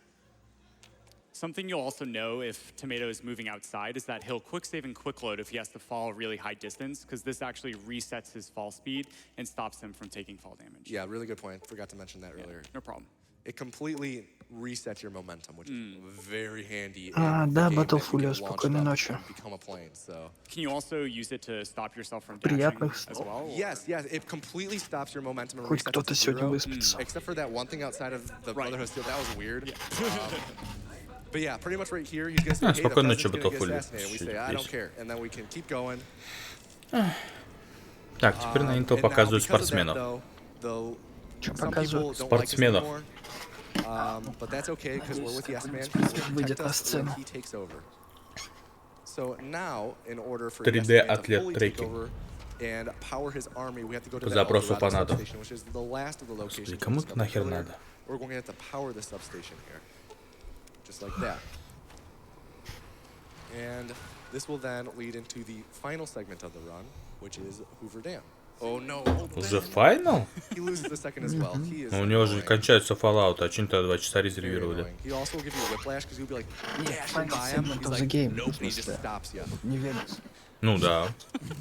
Something you'll also know if Tomato is moving outside is that he'll quick save and quick load if he has to fall a really high distance, because this actually resets his fall speed and stops him from taking fall damage. Yeah, really good point. Forgot to mention that earlier. No problem. It completely resets your momentum, which is very handy. Да, Battlefield, спокойной ночи. Can you also use it to stop yourself from Приятных dashing as снов. well? Yes, yes, it completely stops your momentum and Хоть resets it кто-то to сегодня zero, выспится. except for that one thing outside of the Brotherhood Steel. That was weird. But yeah, pretty much right here, he's gonna say, hey, the president's gonna get assassinated. We say, I don't care, and then we can keep going. Так, теперь на Intel показывают спортсменов. Показывают? Спортсменов. But that's okay, because we're with Yes Man. Выйдет на сцену. He takes over. So now, in order for 3D Yes Man to атлет fully take трекинг. over and power his army, we have to go to По the запросу Eldorado фанатов. substation, which is the last of the locations. Кому это нахер надо? We're going to have to power the substation here, just like that. And this will then lead into the final segment of the run, which is Hoover Dam. Oh no! Уже финал? He loses the second as well. He is У него же annoying. кончается Fallout, а что-то 2 часа Very резервировали. annoying. He also will give you whiplash because you'll be like, dashing Final by him. segment He's of the like, game. nope, В and he just смысле, stops you. не Вегас. Ну да.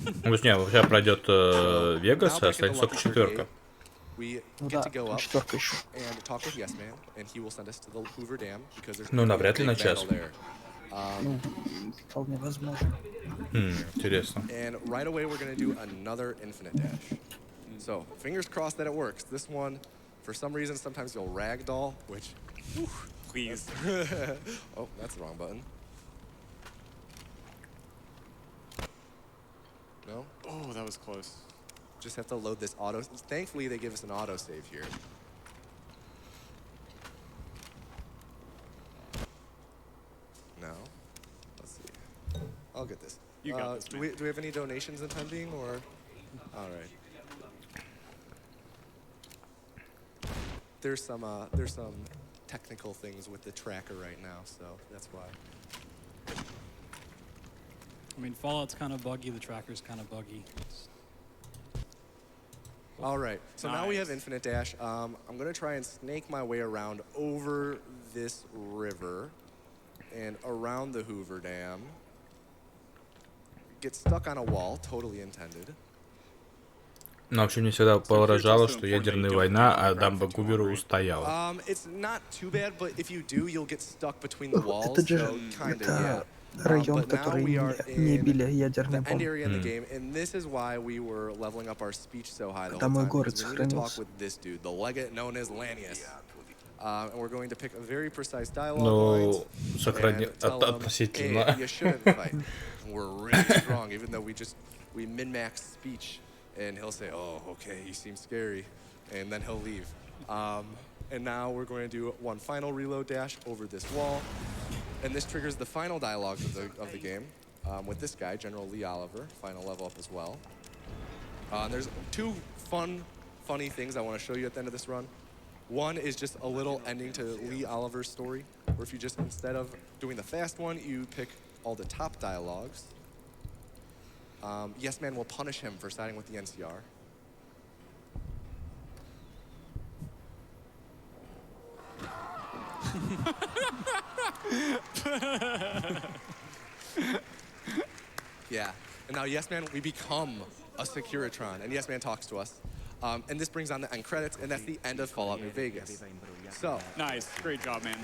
Ну, то есть, не, сейчас пройдет Вегас, а останется только четверка. We Ну get да, to go up четверка еще. and talk with Yes Man, and he will send us to the Hoover Dam because there's Ну, gonna be a навряд ли big на час. battle there. Ну, вполне возможно. Интересно. And right away we're gonna do another infinite dash. So fingers crossed that it works. This one, for some reason, sometimes you'll ragdoll, which, whew. Please. Oh, that's the wrong button. No? Oh, that was close. Just have to load this auto. Thankfully, they give us an auto save here. No. Let's see. I'll get this. You got this, do man. we have any donations intending, or? All right. There's some technical things with the tracker right now, so that's why. I mean, Fallout's kind of buggy. The tracker's kind of buggy. All right, so now we have infinite dash. I'm gonna try and snake my way around over this river and around the Hoover Dam. Get stuck on a wall, totally intended. Но вообще мне всегда поражало, что ядерная война, а дамба Гуверу устояла. It's not too bad, but if you do, you'll get stuck between the walls. Это же So kinda, yeah. район, But now который we are не in били ядерной the end area in the бомбой. game, and this is why we were leveling up our speech so high the whole Там мой time. город Because we need to talk сохранился. with this dude, the legate known as Lanius. And we're going to pick a very precise dialogue Ну, lines сохрани... and tell him, относительно. hey, you shouldn't fight. We're really strong, even though we min-max speech, and he'll say, oh, okay, you seem scary, and then he'll leave. And now we're going to do one final reload dash over this wall, and this triggers the final dialogue of the game with this guy, General Lee Oliver, final level up as well. There's two funny things I want to show you at the end of this run. One is just a little ending to Lee Oliver's story, where if you just, instead of doing the fast one, you pick all the top dialogues. Yes Man will punish him for siding with the NCR. Yeah, and now Yes Man, we become a Securitron, and Yes Man talks to us. And this brings on the end credits, and that's the end of Fallout New Vegas. So. Nice, great job, man.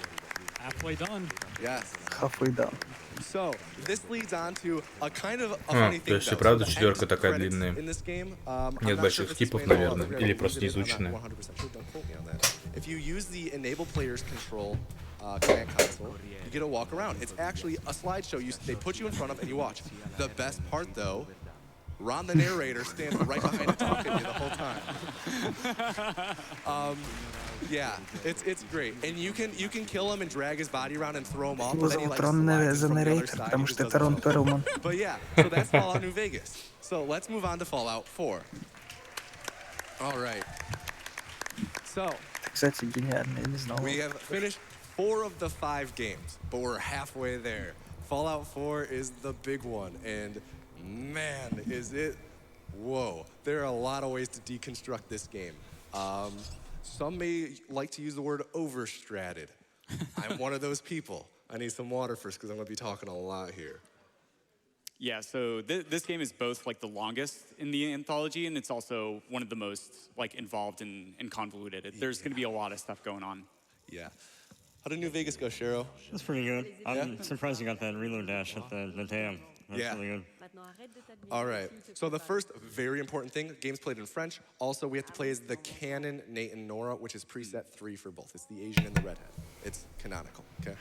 Halfway done. Yes. Halfway done. So, this leads on to a kind of a funny То thing. есть и правда четверка такая длинная. Нет больших скипов, наверное, или просто не изученная. If you use the enable players control command console, you get to walk around. It's actually a slideshow they put you in front of and you watch. The best part, though, Ron the narrator stands right behind it talking to you the whole time. Yeah, it's great. And you can kill him and drag his body around and throw him off. Его зовут Рон the Narrator, потому что это Рон Перлман. But yeah, so that's Fallout New Vegas. So let's move on to Fallout 4. All right. So, Кстати, гениально, я не знал. we have finished 4 of the 5 games, but we're halfway there. Fallout 4 is the big one, and man, is it... Whoa. There are a lot of ways to deconstruct this game. Some may like to use the word overstratted. I'm one of those people. I need some water first because I'm going to be talking a lot here. Yeah, so this game is both like the longest in the anthology, and it's also one of the most like involved and convoluted. There's going to be a lot of stuff going on. Yeah. How did New Vegas go, Shero? That's pretty good. I'm surprised you got that reload dash at the dam. That's really good. All right. So the first very important thing, game's played in French. Also, we have to play as the canon Nate and Nora, which is preset 3 for both. It's the Asian and the redhead. It's canonical, okay?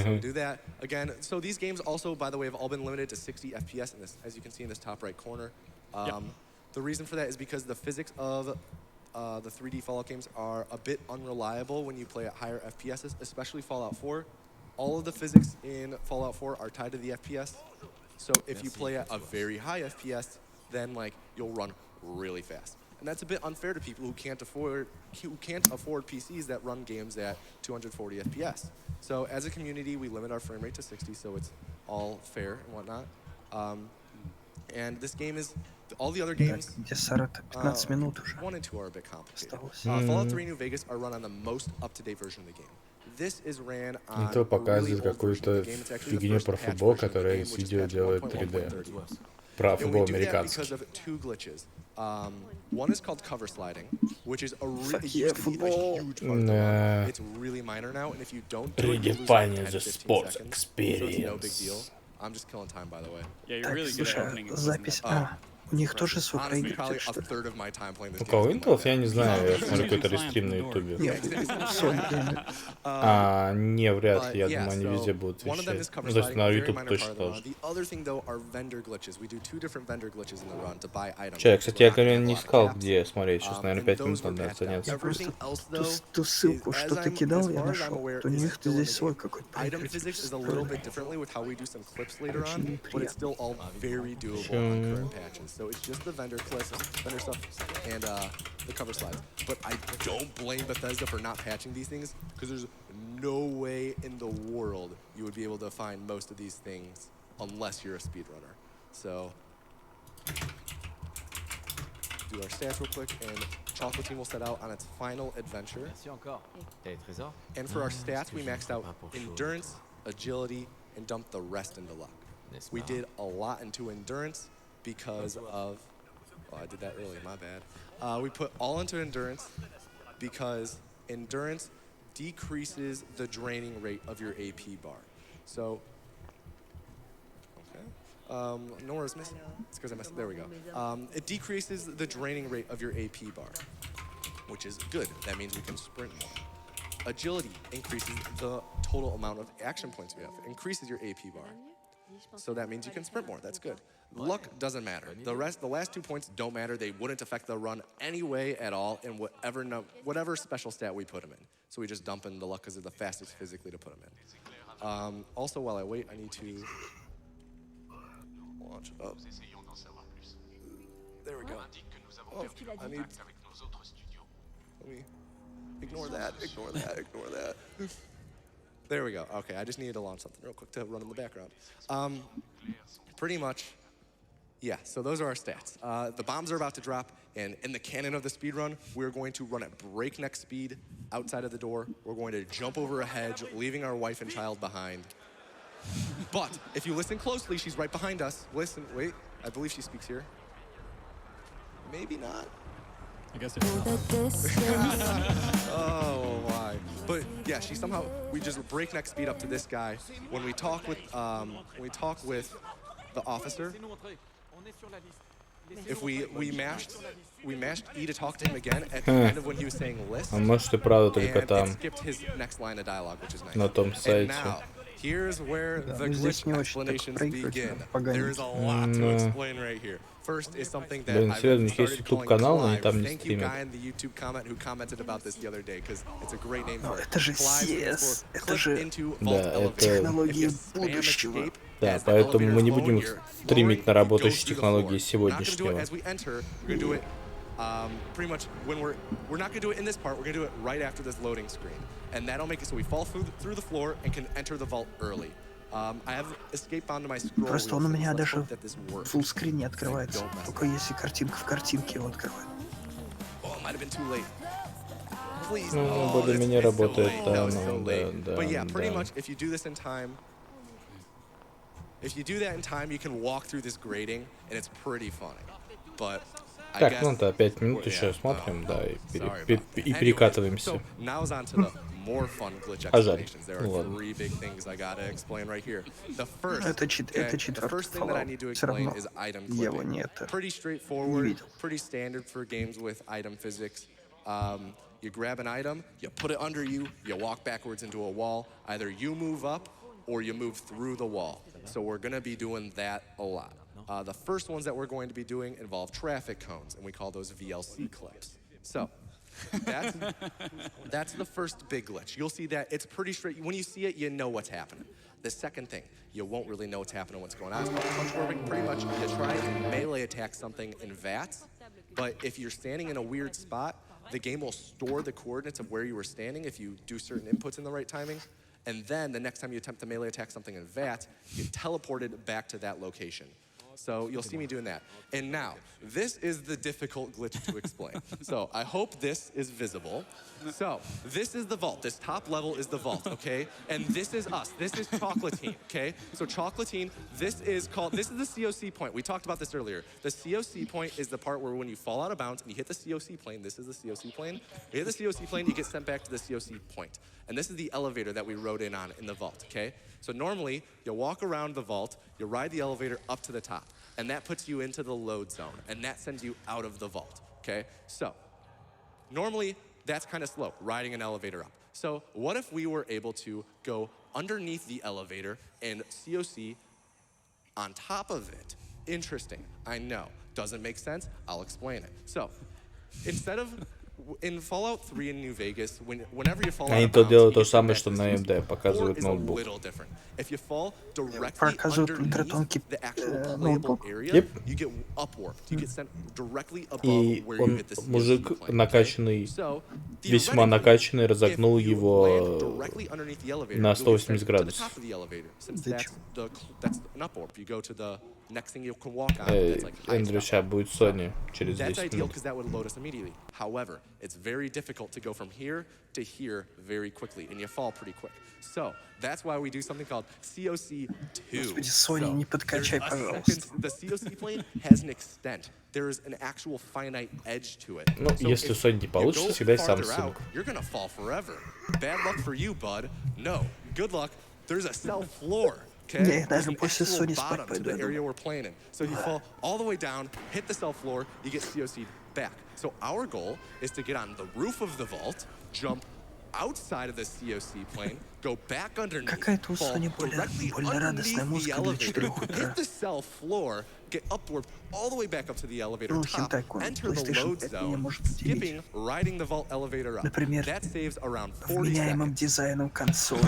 So do that. Again, so these games also, by the way, have all been limited to 60 FPS, in this, as you can see in this top right corner. The reason for that is because the physics of the 3D Fallout games are a bit unreliable when you play at higher FPSs, especially Fallout 4. All of the physics in Fallout 4 are tied to the FPS. So if you play at a very high FPS, then like you'll run really fast. And that's a bit unfair to people who can't afford PCs that run games at 240 FPS. So as a community, we limit our frame rate to 60, so it's all fair and whatnot. And this game is all the other games. 15 минут уже. 1 and 2 are a bit complicated. Fallout 3 New Vegas are run on the most up-to-date version of the game. This is ran on Это показывает какую-то фигню про футбол, которая из видео делает 3D. Про футбол американский. Because of 2 glitches. One is called cover sliding, which is a huge part of the run. It's really minor now, and if you don't do it, you lose like 10, 15 seconds. So it's no big deal. I'm just killing time, by the way. Yeah, you're really good at opening. Запись. У них тоже с Украины, что ли? У кого Intel? Я не знаю, я смотрю какой-то рестрим на ютубе. Не, вряд ли, я думаю, они везде будут вещать. Ну, то есть на YouTube точно тоже. Че, кстати, я, говорю, не искал, где смотреть, сейчас, наверное, 5 минут надо заняться. Я просто ту ссылку, что ты кидал, я нашел. У них здесь свой какой-то прикрытие. So it's just the vendor stuff, and the cover slides. But I don't blame Bethesda for not patching these things, because there's no way in the world you would be able to find most of these things unless you're a speedrunner. So do our stats real quick, and Chocolate Team will set out on its final adventure. And for our stats, we maxed out endurance, agility, and dumped the rest into luck. We did a lot into endurance, because of, oh, I did that earlier, my bad. We put all into endurance because endurance decreases the draining rate of your AP bar. So, okay. Nora's missing. It's because I messed, there we go. It decreases the draining rate of your AP bar, which is good. That means we can sprint more. Agility increases the total amount of action points we have. It increases your AP bar. So that means you can sprint more. That's good. Luck doesn't matter. The last 2 points don't matter. They wouldn't affect the run anyway at all in whatever special stat we put them in. So we just dump in the luck because they're the fastest physically to put them in. Also, while I wait, I need to launch up. There we go. Oh, I need. Let me ignore that. Ignore that. Ignore that. There we go. Okay, I just needed to launch something real quick to run in the background. Pretty much, yeah, so those are our stats. The bombs are about to drop, and in the canon of the speedrun, we're going to run at breakneck speed outside of the door. We're going to jump over a hedge, leaving our wife and child behind. But if you listen closely, she's right behind us. Listen, wait, I believe she speaks here. Maybe not. I guess it Oh, why? But yeah, she somehow, we just breakneck speed up to this guy. When we talk with the officer, If we mashed E to talk to him again at the end of when he was saying list, А может и правда только and там, it skipped his next line of dialogue, which is nice. на том And сайте. now, here's where Да, the ну здесь glitch не очень так explanations проигрывать, begin. поганенько. There is a lot to explain right here. First is something that Блин, I've серьезно, у них есть started YouTube calling канал, но они Clive. там не Thank you, стримят. guy in the YouTube comment who commented about this the other day, because it's a great name Но for it. это же Clive CS, stands for это click же into Да, vault это- elevator. технологии If you spam будущего. escape Да, as the поэтому elevator мы не is будем flowing, you're стримить на lowering, it работающие goes through the технологии floor. We're not gonna do it сегодняшнего. as we enter. We're gonna do it pretty much when we're not gonna do it in this part. We're gonna do it right after this loading screen, and that'll make it so we fall through the floor and can enter the vault early. I have escape bound to my scroll Просто wheel он у for this. меня Let's даже hope that this works. в фуллскрин не открывается. Don't mess Только если картинка в картинке его открывает. Oh, it might have been too late. Please. Ну, Oh, более-менее it's so работает, late. да, No, it's so ну, late. да, But yeah, pretty да. much, if you do this in time, if you do that in time, you can walk through this grading, and it's pretty funny. But I Так, guess, ну да, 5 минут yeah, еще смотрим, да, и, sorry about that. Anyways, перекатываемся. So now is on to the more fun glitch А жаль. explanations. There Ну are ладно. 3 big things I gotta explain right here. The first, Это okay, the четвертый first thing that I need to Fallout. Все explain равно is item его clipping. нет. Pretty Не straightforward, видел. pretty standard for games with item physics. You grab an item, you put it under you, you walk backwards into a wall. Either you move up or you move through the wall. So we're gonna be doing that a lot. The first ones that we're going to be doing involve traffic cones, and we call those VLC clips. So that's the first big glitch. You'll see that it's pretty straight. When you see it, you know what's happening. The second thing, you won't really know what's happening, what's going on. It's called punch warping. Pretty much, you try and melee attack something in VATS, but if you're standing in a weird spot, the game will store the coordinates of where you were standing if you do certain inputs in the right timing, and then the next time you attempt to melee attack something in VATS, you get teleported back to that location. So you'll see me doing that. And now, this is the difficult glitch to explain. So I hope this is visible. So this is the vault. This top level is the vault, okay? And this is us. This is Chocolatine, okay? So Chocolatine, this is the COC point. We talked about this earlier. The COC point is the part where when you fall out of bounds and you hit the COC plane, this is the COC plane. You hit the COC plane, you get sent back to the COC point. And this is the elevator that we rode in on in the vault, okay? So normally, you walk around the vault, you ride the elevator up to the top, and that puts you into the load zone, and that sends you out of the vault, okay? So normally, that's kind of slow, riding an elevator up. So what if we were able to go underneath the elevator and COC on top of it? Interesting, I know. Doesn't make sense? I'll explain it. So instead of in Fallout 3 in New Vegas, whenever you fall out Они of то bounds, делают you то get же самое, back что to на the AMD, показывает is a ноутбук. little different. If you fall directly Показывают underneath ультратонкий the actual ноутбук. playable area, Yep. you get upwarped. You get sent directly above И where you он, hit the COC мужик plane. накачанный, So, весьма theoretically, накачанный, разогнул if you его land directly underneath the elevator, на you'll get 180 sent to the градусов. top of the elevator, since that's an up warp. You go to the next thing you can walk on. That's like highest Эндрю, up сейчас warp. будет Sony через That's 10 ideal минут. because that would load us immediately. However, it's very difficult to go from here to here very quickly, and you fall pretty quick. So that's why we do something called COC2. Господи, Sony, не подкачай, пожалуйста. The COC plane has an extent. There is an actual finite edge to it. Ну, если у Sony не получится, всегда есть Samsung. You're gonna fall forever. Bad luck for you, bud. No, good luck. There's a cell floor. Okay? Не, There's даже an после actual Sony спать bottom to пойду, the я area думаю. we're playing in. So you fall all the way down, hit the cell floor, you get COC'd back. So our goal is to get on the roof of the vault, jump outside of the COC plane, go back underneath, Какая-то у fall Sony directly более радостная underneath the музыка для elevator, 4 утра. hit the cell floor, get upward all the way back up to the elevator Ну, top, хентай-кон, enter the PlayStation load 5 меня zone, может удивить. skipping, riding the vault elevator up. Например, That saves around 40 вменяемым seconds. дизайном консоли.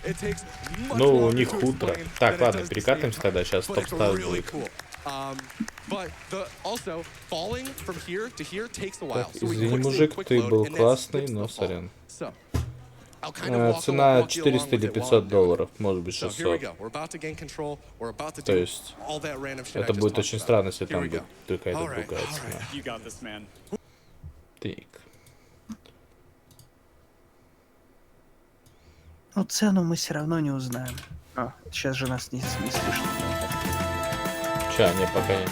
It takes much Ну, у longer них to утро. explain Так, than it ладно, does to перекатываемся say, тогда, сейчас but it's топ-став really будет. cool. But also falling from here to here takes a while. Так, So we извини, quick save, мужик, quick ты load, был and that классный, skips но the fall. сорян. So, I'll kind of walk Цена you along 400 или with it while 500 I'm doing it. долларов, может быть So here we 600. go. We're about to gain control. We're about to То do есть, all that random shit I это just будет talked очень about. странно, если Here там we будет go. какая-то All right, другая all цена. right. You got this, man. Так. Ну, цену мы все равно не узнаем. Сейчас же нас не слышно. Ча, не, пока нет.